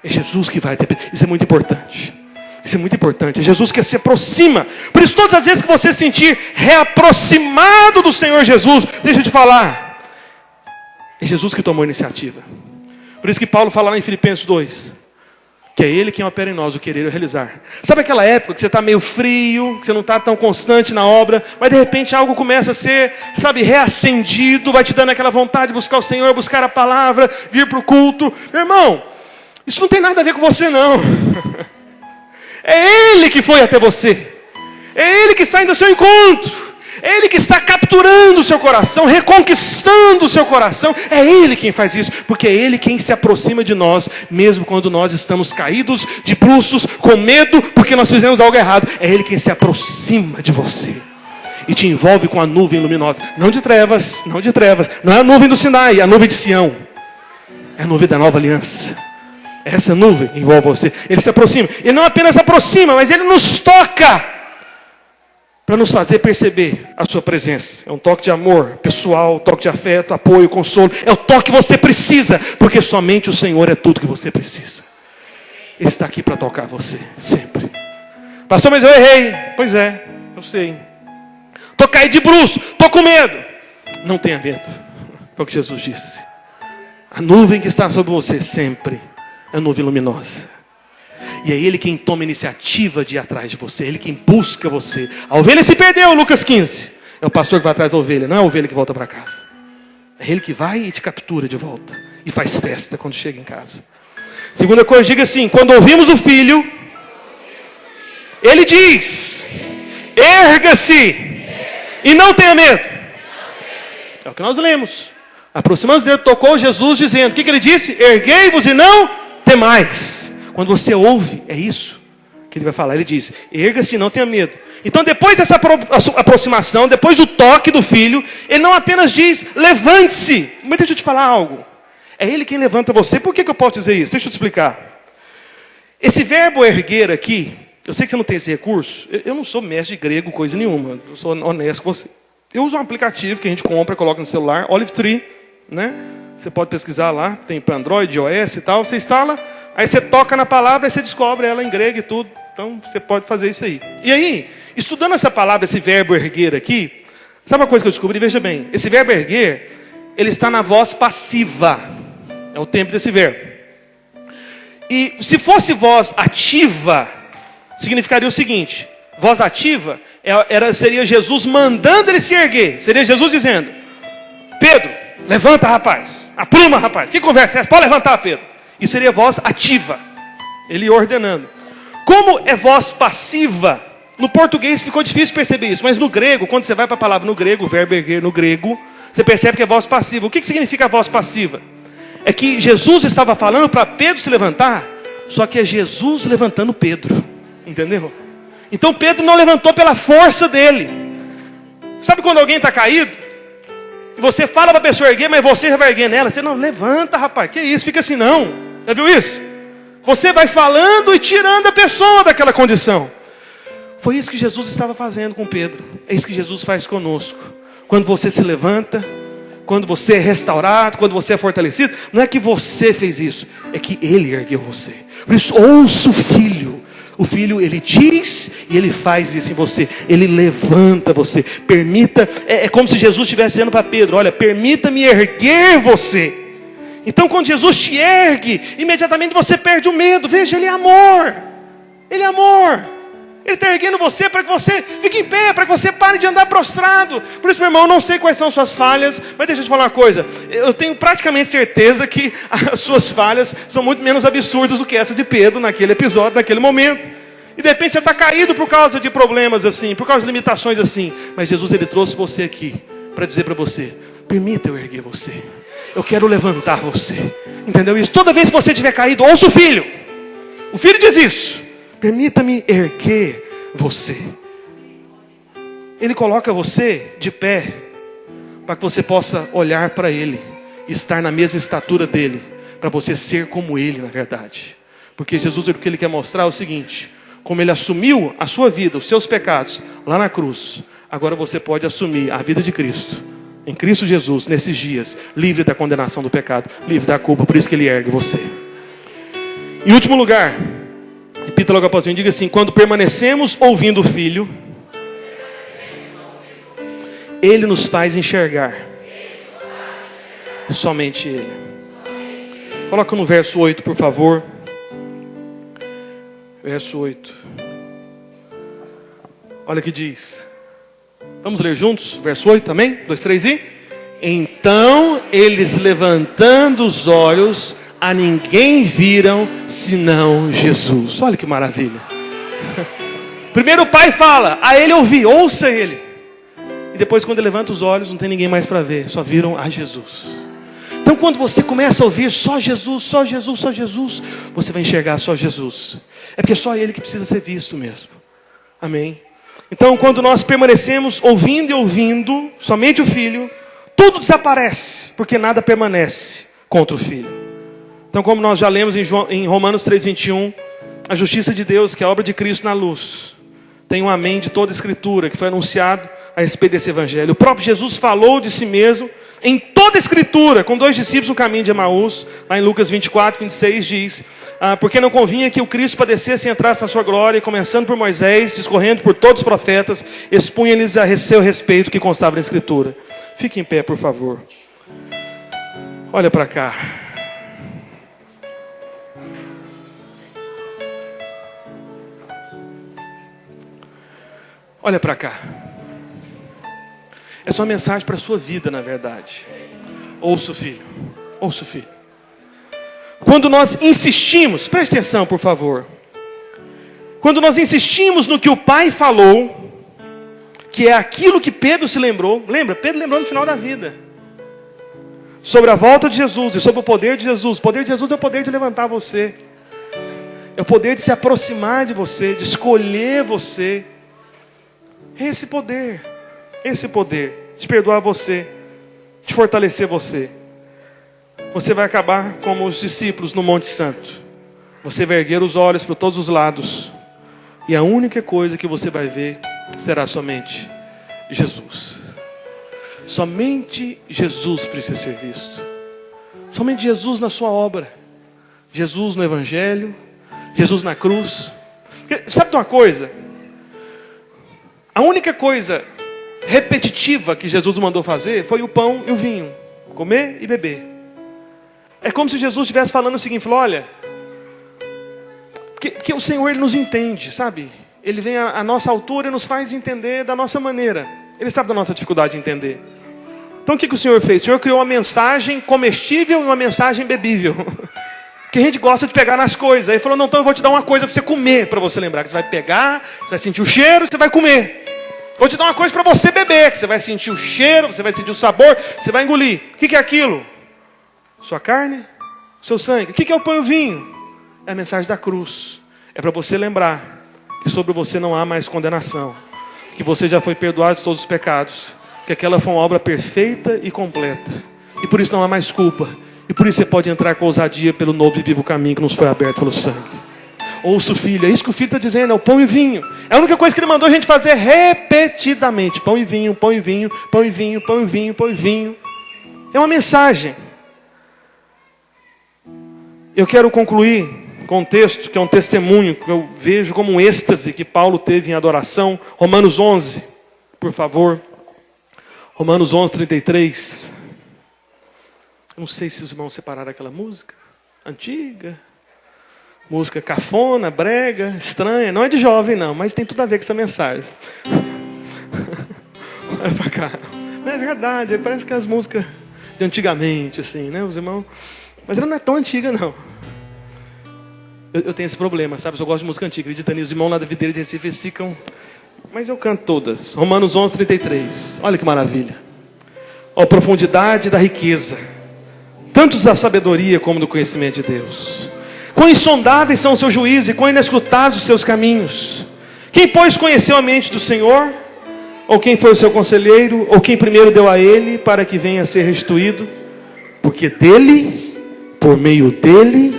É Jesus que vai até Pedro. Isso é muito importante. Isso é muito importante. É Jesus que se aproxima. Por isso, todas as vezes que você se sentir reaproximado do Senhor Jesus, deixa eu te falar, é Jesus que tomou a iniciativa. Por isso que Paulo fala lá em Filipenses 2, que é Ele quem opera em nós o querer e o realizar. Sabe aquela época que você está meio frio, que você não está tão constante na obra, mas de repente algo começa a ser, sabe, reacendido, vai te dando aquela vontade de buscar o Senhor, buscar a palavra, vir para o culto. Meu irmão, isso não tem nada a ver com você não. É Ele que foi até você. É Ele que está indo ao seu encontro. É Ele que está capturando o seu coração, reconquistando o seu coração. É Ele quem faz isso, porque é Ele quem se aproxima de nós, mesmo quando nós estamos caídos de bruços, com medo, porque nós fizemos algo errado. É Ele quem se aproxima de você e te envolve com a nuvem luminosa. Não de trevas, não de trevas. Não é a nuvem do Sinai, é a nuvem de Sião. É a nuvem da nova aliança. Essa nuvem envolve você. Ele se aproxima. Ele não apenas aproxima, mas Ele nos toca para nos fazer perceber a sua presença. É um toque de amor pessoal, toque de afeto, apoio, consolo. É o toque que você precisa, porque somente o Senhor é tudo que você precisa. Ele está aqui para tocar você, sempre. Pastor, mas eu errei. Pois é, eu sei. Estou caído de bruços, estou com medo. Não tenha medo, é o que Jesus disse. A nuvem que está sobre você sempre é nuvem luminosa. E é Ele quem toma a iniciativa de ir atrás de você. É Ele quem busca você. A ovelha se perdeu, Lucas 15. É o pastor que vai atrás da ovelha, não é a ovelha que volta para casa. É Ele que vai e te captura de volta. E faz festa quando chega em casa. Segunda coisa, diga assim: quando ouvimos o Filho, Ele diz: erga-se e não tenha medo. É o que nós lemos. Aproximando-se dele, tocou Jesus dizendo: o que Ele disse? Erguei-vos e não temais. Quando você ouve, é isso que Ele vai falar. Ele diz: erga-se e não tenha medo. Então, depois dessa aproximação, depois do toque do Filho, Ele não apenas diz: levante-se. Mas deixa eu te falar algo. É Ele quem levanta você. Por que eu posso dizer isso? Deixa eu te explicar. Esse verbo erguer aqui, eu sei que você não tem esse recurso. Eu não sou mestre de grego, coisa nenhuma. Eu sou honesto com você. Eu uso um aplicativo que a gente compra, coloca no celular, Olive Tree, né? Você pode pesquisar lá, tem para Android, iOS e tal. Você instala, aí você toca na palavra e você descobre ela em grego e tudo. Então, você pode fazer isso aí. E aí, estudando essa palavra, esse verbo erguer aqui, sabe uma coisa que eu descobri? Veja bem, esse verbo erguer, ele está na voz passiva. É o tempo desse verbo. E se fosse voz ativa, significaria o seguinte: voz ativa seria Jesus mandando ele se erguer. Seria Jesus dizendo: Pedro, levanta, rapaz. Apruma, rapaz. Que conversa é essa? Pode levantar, Pedro. Isso seria voz ativa. Ele ordenando. Como é voz passiva, no português ficou difícil perceber isso. Mas no grego, quando você vai para a palavra no grego, o verbo erguer no grego, você percebe que é voz passiva. O que significa a voz passiva? É que Jesus estava falando para Pedro se levantar, só que é Jesus levantando Pedro. Entendeu? Então Pedro não levantou pela força dele. Sabe quando alguém está caído? E você fala para a pessoa erguer, mas você já vai erguer nela. Você não, levanta, rapaz. Que isso? Fica assim não. Já viu isso? Você vai falando e tirando a pessoa daquela condição. Foi isso que Jesus estava fazendo com Pedro. É isso que Jesus faz conosco. Quando você se levanta, quando você é restaurado, quando você é fortalecido, não é que você fez isso, é que Ele ergueu você. Por isso, ouça o Filho. O Filho, Ele diz e Ele faz isso em você. Ele levanta você. Permita, é como se Jesus estivesse dizendo para Pedro: olha, permita-me erguer você. Então, quando Jesus te ergue, imediatamente você perde o medo. Veja, Ele é amor. Ele é amor. Ele está erguendo você para que você fique em pé, para que você pare de andar prostrado. Por isso, meu irmão, eu não sei quais são suas falhas, mas deixa eu te falar uma coisa. Eu tenho praticamente certeza que as suas falhas são muito menos absurdas do que essa de Pedro naquele episódio, naquele momento. E de repente você está caído por causa de problemas assim, por causa de limitações assim. Mas Jesus, Ele trouxe você aqui para dizer para você: permita eu erguer você. Eu quero levantar você. Entendeu isso? Toda vez que você estiver caído, ouça o Filho. O Filho diz isso: permita-me erguer você. Ele coloca você de pé para que você possa olhar para Ele, estar na mesma estatura dele, para você ser como Ele na verdade. Porque Jesus, o que Ele quer mostrar é o seguinte: como Ele assumiu a sua vida, os seus pecados lá na cruz, agora você pode assumir a vida de Cristo em Cristo Jesus, nesses dias, livre da condenação do pecado, livre da culpa. Por isso que Ele ergue você. Em último lugar, repita logo após mim, diga assim: quando permanecemos ouvindo o Filho, Ele nos faz enxergar. Somente Ele. Coloca no verso 8, por favor. Verso 8. Olha o que diz. Vamos ler juntos? Verso 8 também? 2, 3 e... Então eles, levantando os olhos, a ninguém viram senão Jesus. Olha que maravilha. Primeiro o pai fala, a ele ouvir, ouça ele. E depois, quando ele levanta os olhos, não tem ninguém mais para ver, só viram a Jesus. Então, quando você começa a ouvir só Jesus, só Jesus, só Jesus, você vai enxergar só Jesus. É porque é só Ele que precisa ser visto mesmo. Amém? Então, quando nós permanecemos ouvindo e ouvindo somente o Filho, tudo desaparece, porque nada permanece contra o Filho. Então, como nós já lemos em Romanos 3:21, a justiça de Deus, que é a obra de Cristo na luz, tem um amém de toda a Escritura, que foi anunciado a respeito desse Evangelho. O próprio Jesus falou de si mesmo em toda a Escritura, com 2 discípulos no caminho de Emaús, lá em Lucas 24:26 diz: porque não convinha que o Cristo padecesse e entrasse na sua glória, e começando por Moisés, discorrendo por todos os profetas, expunha-lhes a seu respeito que constava na Escritura. Fique em pé, por favor. Olha para cá. Olha para cá. Essa é uma mensagem para a sua vida, na verdade. Ouça, filho. Ouça, filho. Quando nós insistimos, preste atenção, por favor. Quando nós insistimos no que o Pai falou, que é aquilo que Pedro se lembrou. Lembra? Pedro lembrou no final da vida. Sobre a volta de Jesus e sobre o poder de Jesus. O poder de Jesus é o poder de levantar você. É o poder de se aproximar de você, de escolher você. É esse poder de perdoar você, de fortalecer você. Você vai acabar como os discípulos no Monte Santo. Você vai erguer os olhos para todos os lados. E a única coisa que você vai ver será somente Jesus. Somente Jesus precisa ser visto. Somente Jesus na sua obra. Jesus no Evangelho. Jesus na cruz. Sabe de uma coisa? A única coisa repetitiva que Jesus mandou fazer foi o pão e o vinho. Comer e beber. É como se Jesus estivesse falando o seguinte, falou, olha, que o Senhor Ele nos entende, sabe? Ele vem à nossa altura e nos faz entender da nossa maneira. Ele sabe da nossa dificuldade de entender. Então o que o Senhor fez? O Senhor criou uma mensagem comestível e uma mensagem bebível. Que a gente gosta de pegar nas coisas. Aí ele falou, não, então eu vou te dar uma coisa para você comer, para você lembrar. Que você vai pegar, você vai sentir o cheiro, você vai comer. Vou te dar uma coisa para você beber, que você vai sentir o cheiro, você vai sentir o sabor, você vai engolir. O que é aquilo? Sua carne, seu sangue. O que é o pão e o vinho? É a mensagem da cruz. É para você lembrar que sobre você não há mais condenação. Que você já foi perdoado de todos os pecados. Que aquela foi uma obra perfeita e completa. E por isso não há mais culpa. E por isso você pode entrar com ousadia pelo novo e vivo caminho que nos foi aberto pelo sangue. Ouça o filho, é isso que o filho está dizendo, é o pão e vinho. É a única coisa que ele mandou a gente fazer repetidamente. Pão e vinho, pão e vinho, pão e vinho, pão e vinho, pão e vinho. É uma mensagem. Eu quero concluir com um texto que é um testemunho que eu vejo como um êxtase que Paulo teve em adoração. Romanos 11, por favor. Romanos 11, 33. Eu não sei se os irmãos separaram aquela música antiga. Música cafona, brega, estranha. Não é de jovem não, mas tem tudo a ver com essa mensagem. Olha pra cá. Não é verdade, parece que as músicas de antigamente, assim, né, os irmãos. Mas ela não é tão antiga não. Eu tenho esse problema, sabe? Eu gosto de música antiga. Acreditando, os irmãos lá da videira de Recife, eles ficam... Mas eu canto todas. Romanos 11, 33. Olha que maravilha. Ó, profundidade da riqueza, tanto da sabedoria como do conhecimento de Deus. Quão insondáveis são os seus juízos e quão inescrutáveis os seus caminhos. Quem, pois, conheceu a mente do Senhor? Ou quem foi o seu conselheiro? Ou quem primeiro deu a ele para que venha a ser restituído? Porque dele, por meio dele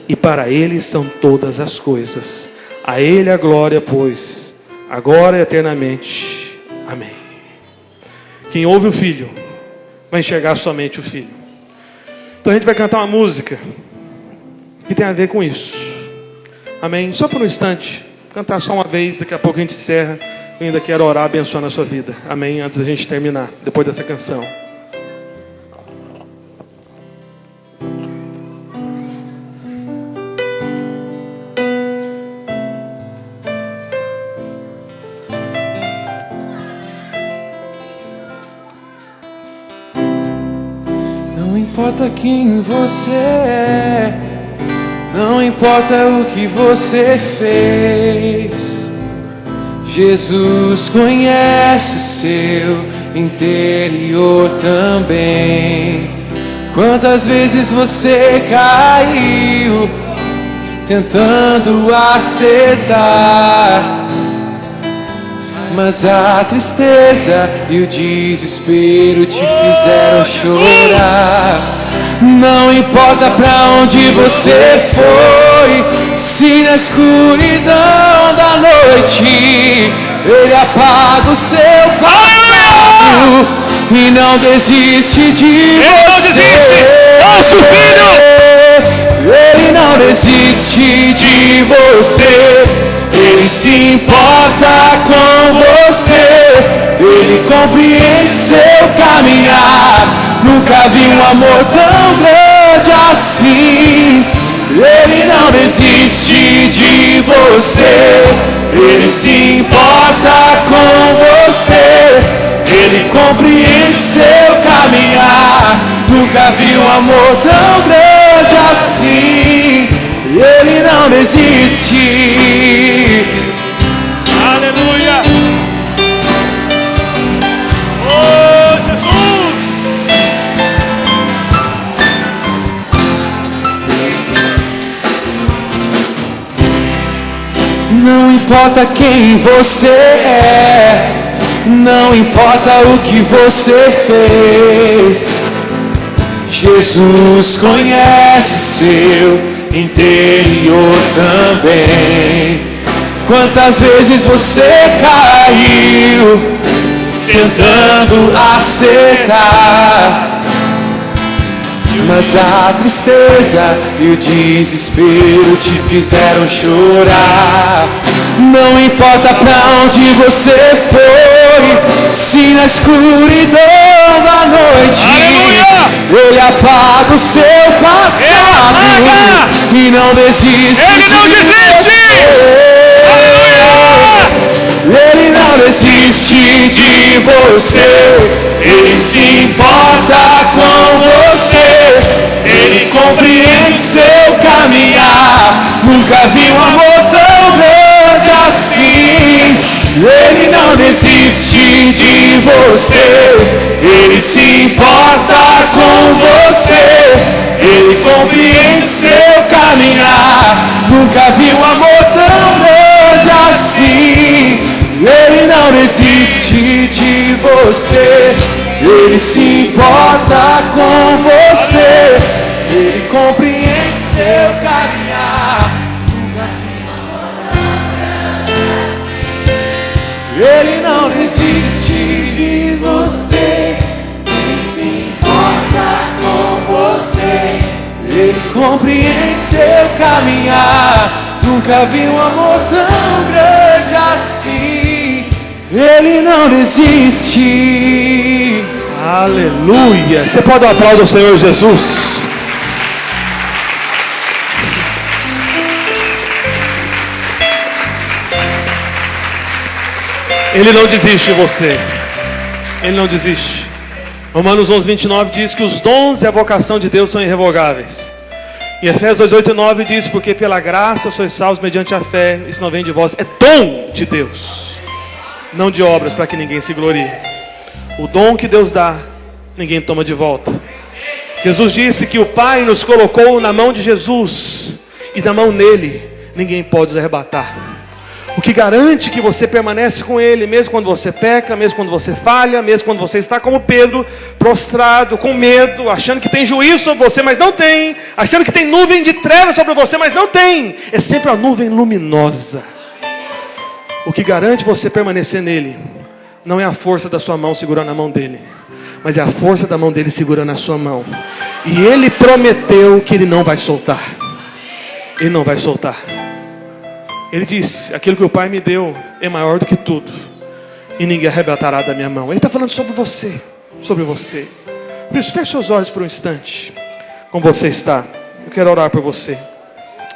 e para ele são todas as coisas. A ele a glória, pois, agora e eternamente. Amém. Quem ouve o Filho vai enxergar somente o Filho. Então a gente vai cantar uma música que tem a ver com isso. Amém? Só por um instante. Cantar só uma vez, daqui a pouco a gente encerra. Eu ainda quero orar, abençoando a sua vida. Amém? Antes da gente terminar, depois dessa canção. Não importa quem você é, não importa o que você fez, Jesus conhece o seu interior também. Quantas vezes você caiu tentando acertar, mas a tristeza e o desespero te fizeram chorar. Não importa pra onde você foi, se na escuridão da noite Ele apaga o seu passado e não desiste de você. Ouça o Filho! Ele não desiste de você. Ele se importa com você. Ele compreende seu caminhar. Nunca vi um amor tão grande assim. Ele não desiste de você. Ele se importa com você, Ele compreende seu caminhar. Nunca vi um amor tão grande assim. Ele não desiste. Aleluia. Oh, Jesus. Não importa quem você é, não importa o que você fez, Jesus conhece o seu interior também. Quantas vezes você caiu tentando acertar, mas a tristeza e o desespero te fizeram chorar. Não importa pra onde você foi, se na escuridão da noite, aleluia, Ele apaga o seu passado e não desiste. Ele não desiste. Aleluia. Ele não desiste de você. Ele se importa com você. Ele compreende seu caminhar. Nunca vi um amor tão grande assim. Ele não desiste de você. Ele se importa com você. Ele compreende seu caminhar. Nunca vi um amor tão grande assim. Ele não desiste de você. Ele se importa com você. Ele compreende seu caminhar. Ele não desiste de você. Ele se importa com você. Ele compreende seu caminhar. Nunca vi um amor tão grande assim. Ele não desiste. Aleluia. Você pode dar um aplauso ao Senhor Jesus? Ele não desiste de você. Ele não desiste. Romanos 11:29 diz que os dons e a vocação de Deus são irrevogáveis. Em Efésios 2:8-9 diz: porque pela graça sois salvos mediante a fé. Isso não vem de vós, é dom de Deus, não de obras, para que ninguém se glorie. O dom que Deus dá, ninguém toma de volta. Jesus disse que o Pai nos colocou na mão de Jesus, e da mão nele ninguém pode nos arrebatar. O que garante que você permanece com Ele, mesmo quando você peca, mesmo quando você falha, mesmo quando você está como Pedro, prostrado, com medo, achando que tem juízo sobre você, mas não tem, achando que tem nuvem de trevas sobre você, mas não tem, é sempre a nuvem luminosa. O que garante você permanecer nele, não é a força da sua mão segurando a mão dele, mas é a força da mão dele segurando a sua mão. E Ele prometeu que Ele não vai soltar. Ele não vai soltar. Ele disse: aquilo que o Pai me deu é maior do que tudo, e ninguém arrebatará da minha mão. Ele está falando sobre você, sobre você. Por isso, feche seus olhos por um instante. Como você está, eu quero orar por você.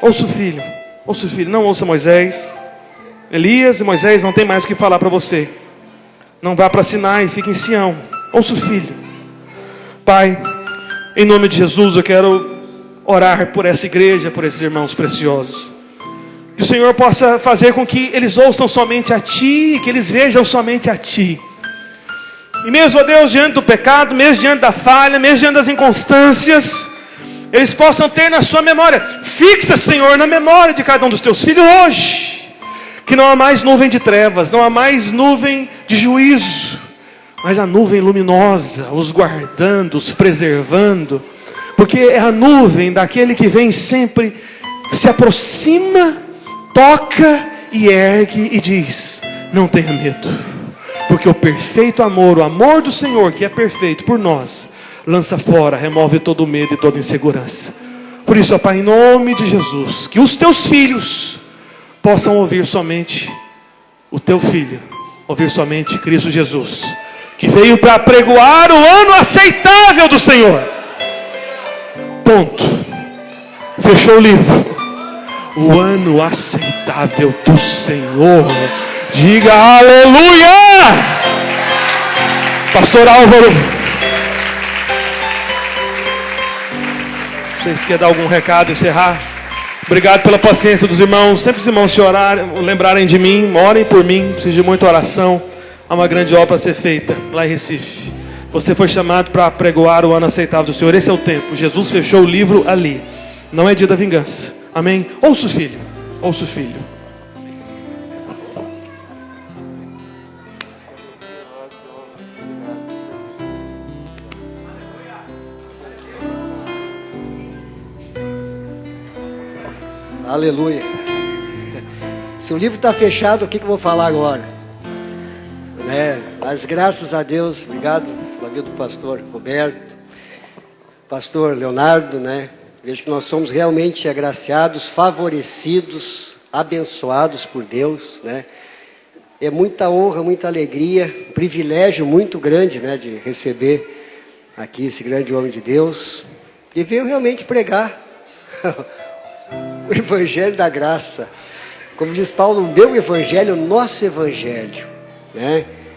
Ouça o filho, não ouça Moisés. Elias e Moisés não tem mais o que falar para você. Não vá para Sinai, fique em Sião. Ouça o filho. Pai, em nome de Jesus, eu quero orar por essa igreja, por esses irmãos preciosos. Que o Senhor possa fazer com que eles ouçam somente a Ti, e que eles vejam somente a Ti. E mesmo, ó Deus, diante do pecado, mesmo diante da falha, mesmo diante das inconstâncias, eles possam ter na sua memória. Fixa, Senhor, na memória de cada um dos Teus filhos hoje, que não há mais nuvem de trevas, não há mais nuvem de juízo, mas a nuvem luminosa, os guardando, os preservando, porque é a nuvem daquele que vem sempre, se aproxima, toca e ergue e diz: não tenha medo, porque o perfeito amor, o amor do Senhor, que é perfeito por nós, lança fora, remove todo o medo e toda insegurança. Por isso, ó Pai, em nome de Jesus, que os Teus filhos possam ouvir somente o Teu Filho, ouvir somente Cristo Jesus, que veio para pregoar o ano aceitável do Senhor. Ponto. Fechou o livro. O ano aceitável do Senhor. Diga aleluia! Pastor Álvaro, vocês querem dar algum recado e encerrar? Obrigado pela paciência dos irmãos. Sempre os irmãos se orarem, lembrarem de mim, orem por mim. Preciso de muita oração. Há uma grande obra a ser feita lá em Recife. Você foi chamado para pregoar o ano aceitável do Senhor. Esse é o tempo. Jesus fechou o livro ali. Não é dia da vingança. Amém? Ouça o filho. Ouça o filho. Aleluia. Se o livro está fechado, o que eu vou falar agora? Mas graças a Deus, obrigado pela vida do pastor Roberto, pastor Leonardo, vejo que nós somos realmente agraciados, favorecidos, abençoados por Deus, É muita honra, muita alegria, um privilégio muito grande, de receber aqui esse grande homem de Deus, e veio realmente pregar o Evangelho da Graça. Como diz Paulo, o meu Evangelho, o nosso Evangelho,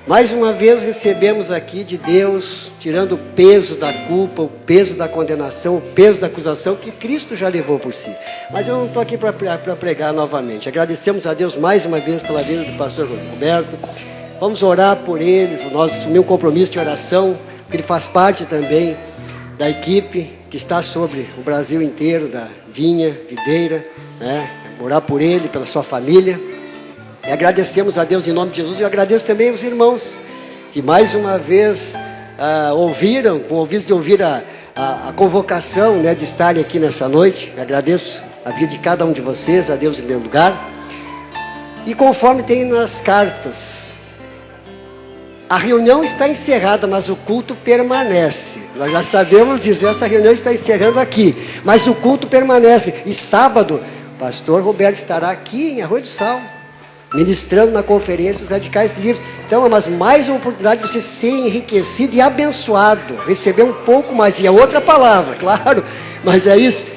Mais uma vez recebemos aqui de Deus, tirando o peso da culpa, o peso da condenação, o peso da acusação que Cristo já levou por si. Mas eu não estou aqui para pregar novamente. Agradecemos a Deus mais uma vez pela vida do pastor Roberto. Vamos orar por ele. Nós assumimos um compromisso de oração, porque ele faz parte também da equipe que está sobre o Brasil inteiro, da Vinha Videira, Orar por ele, pela sua família. E agradecemos a Deus em nome de Jesus. E eu agradeço também os irmãos que mais uma vez ouviram, com ouvidos de ouvir a convocação, de estarem aqui nessa noite. Eu agradeço a vida de cada um de vocês, a Deus em primeiro lugar. E conforme tem nas cartas, a reunião está encerrada, mas o culto permanece. Nós já sabemos dizer, essa reunião está encerrando aqui, mas o culto permanece. E sábado, o pastor Roberto estará aqui em Arroio do Sal, ministrando na conferência os radicais livres. Então, mas mais uma oportunidade de você ser enriquecido e abençoado, receber um pouco mais. E é outra palavra, claro, mas é isso.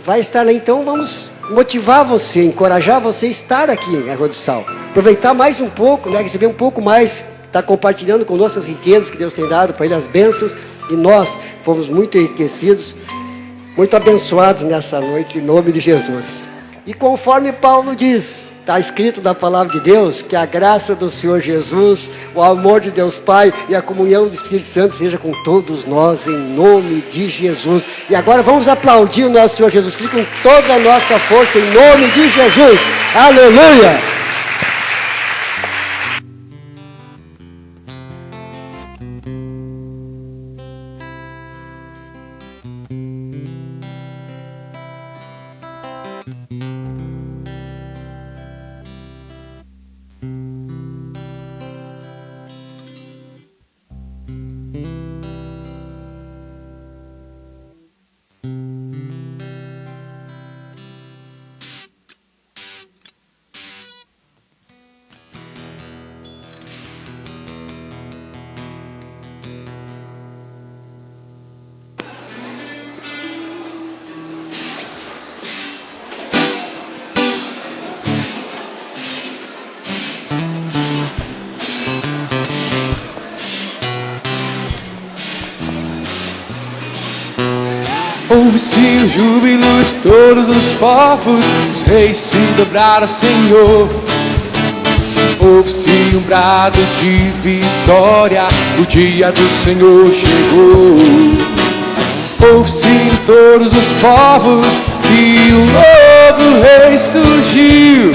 Vai estar lá, então vamos motivar você, encorajar você a estar aqui em Arroio do Sal. Aproveitar mais um pouco, receber um pouco mais, estar compartilhando conosco as riquezas que Deus tem dado para ele, as bênçãos. E nós fomos muito enriquecidos, muito abençoados nessa noite, em nome de Jesus. E conforme Paulo diz, está escrito na palavra de Deus, que a graça do Senhor Jesus, o amor de Deus Pai e a comunhão do Espírito Santo seja com todos nós, em nome de Jesus. E agora vamos aplaudir o nosso Senhor Jesus Cristo com toda a nossa força, em nome de Jesus. Aleluia! Ouve-se o júbilo de todos os povos, os reis se dobraram ao Senhor. Ouve-se um brado de vitória, o dia do Senhor chegou. Ouve-se em todos os povos que um novo rei surgiu.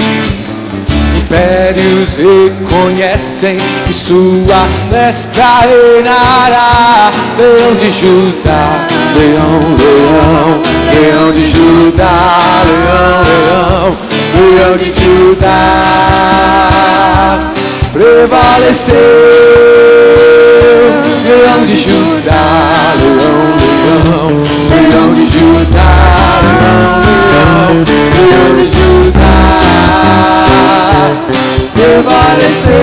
Impérios reconhecem que sua destra reinará. Leão de Judá, leão, leão, leão de Judá, leão, leão, leão de Judá, prevaleceu. Leão de Judá, leão, leão, leão de Judá, leão, leão, leão de Judá, prevaleceu.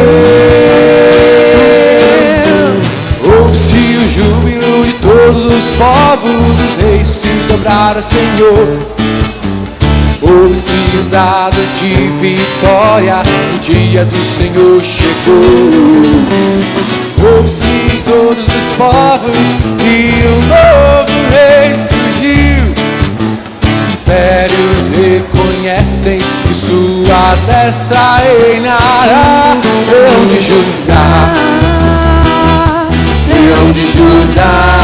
Ouve-se o júbilo de todos os povos, os reis se dobraram ao Senhor. Ouve-se um brado de vitória, o dia do Senhor chegou. Ouve-se em todos os povos que um novo rei surgiu. Impérios reconhecem que sua destra reinará. Leão de Judá, Leão de Judá,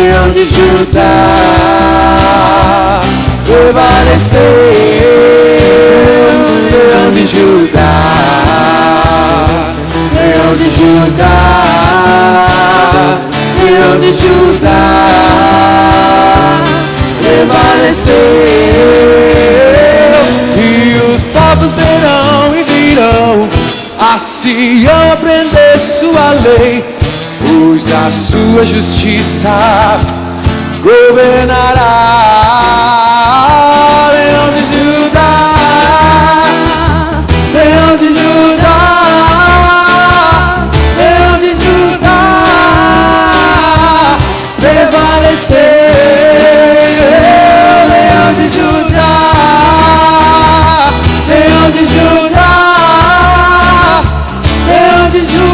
Leão de Judá, prevaleceu. Leão de Judá, Leão de Judá, Leão de Judá, prevaleceu. E os povos verão e virão a Sião aprender sua lei, pois a sua justiça governará. Leão de Judá, Leão de Judá, Leão de Judá, prevaleceu. Leão de Judá, Leão de Judá, Leão de Judá,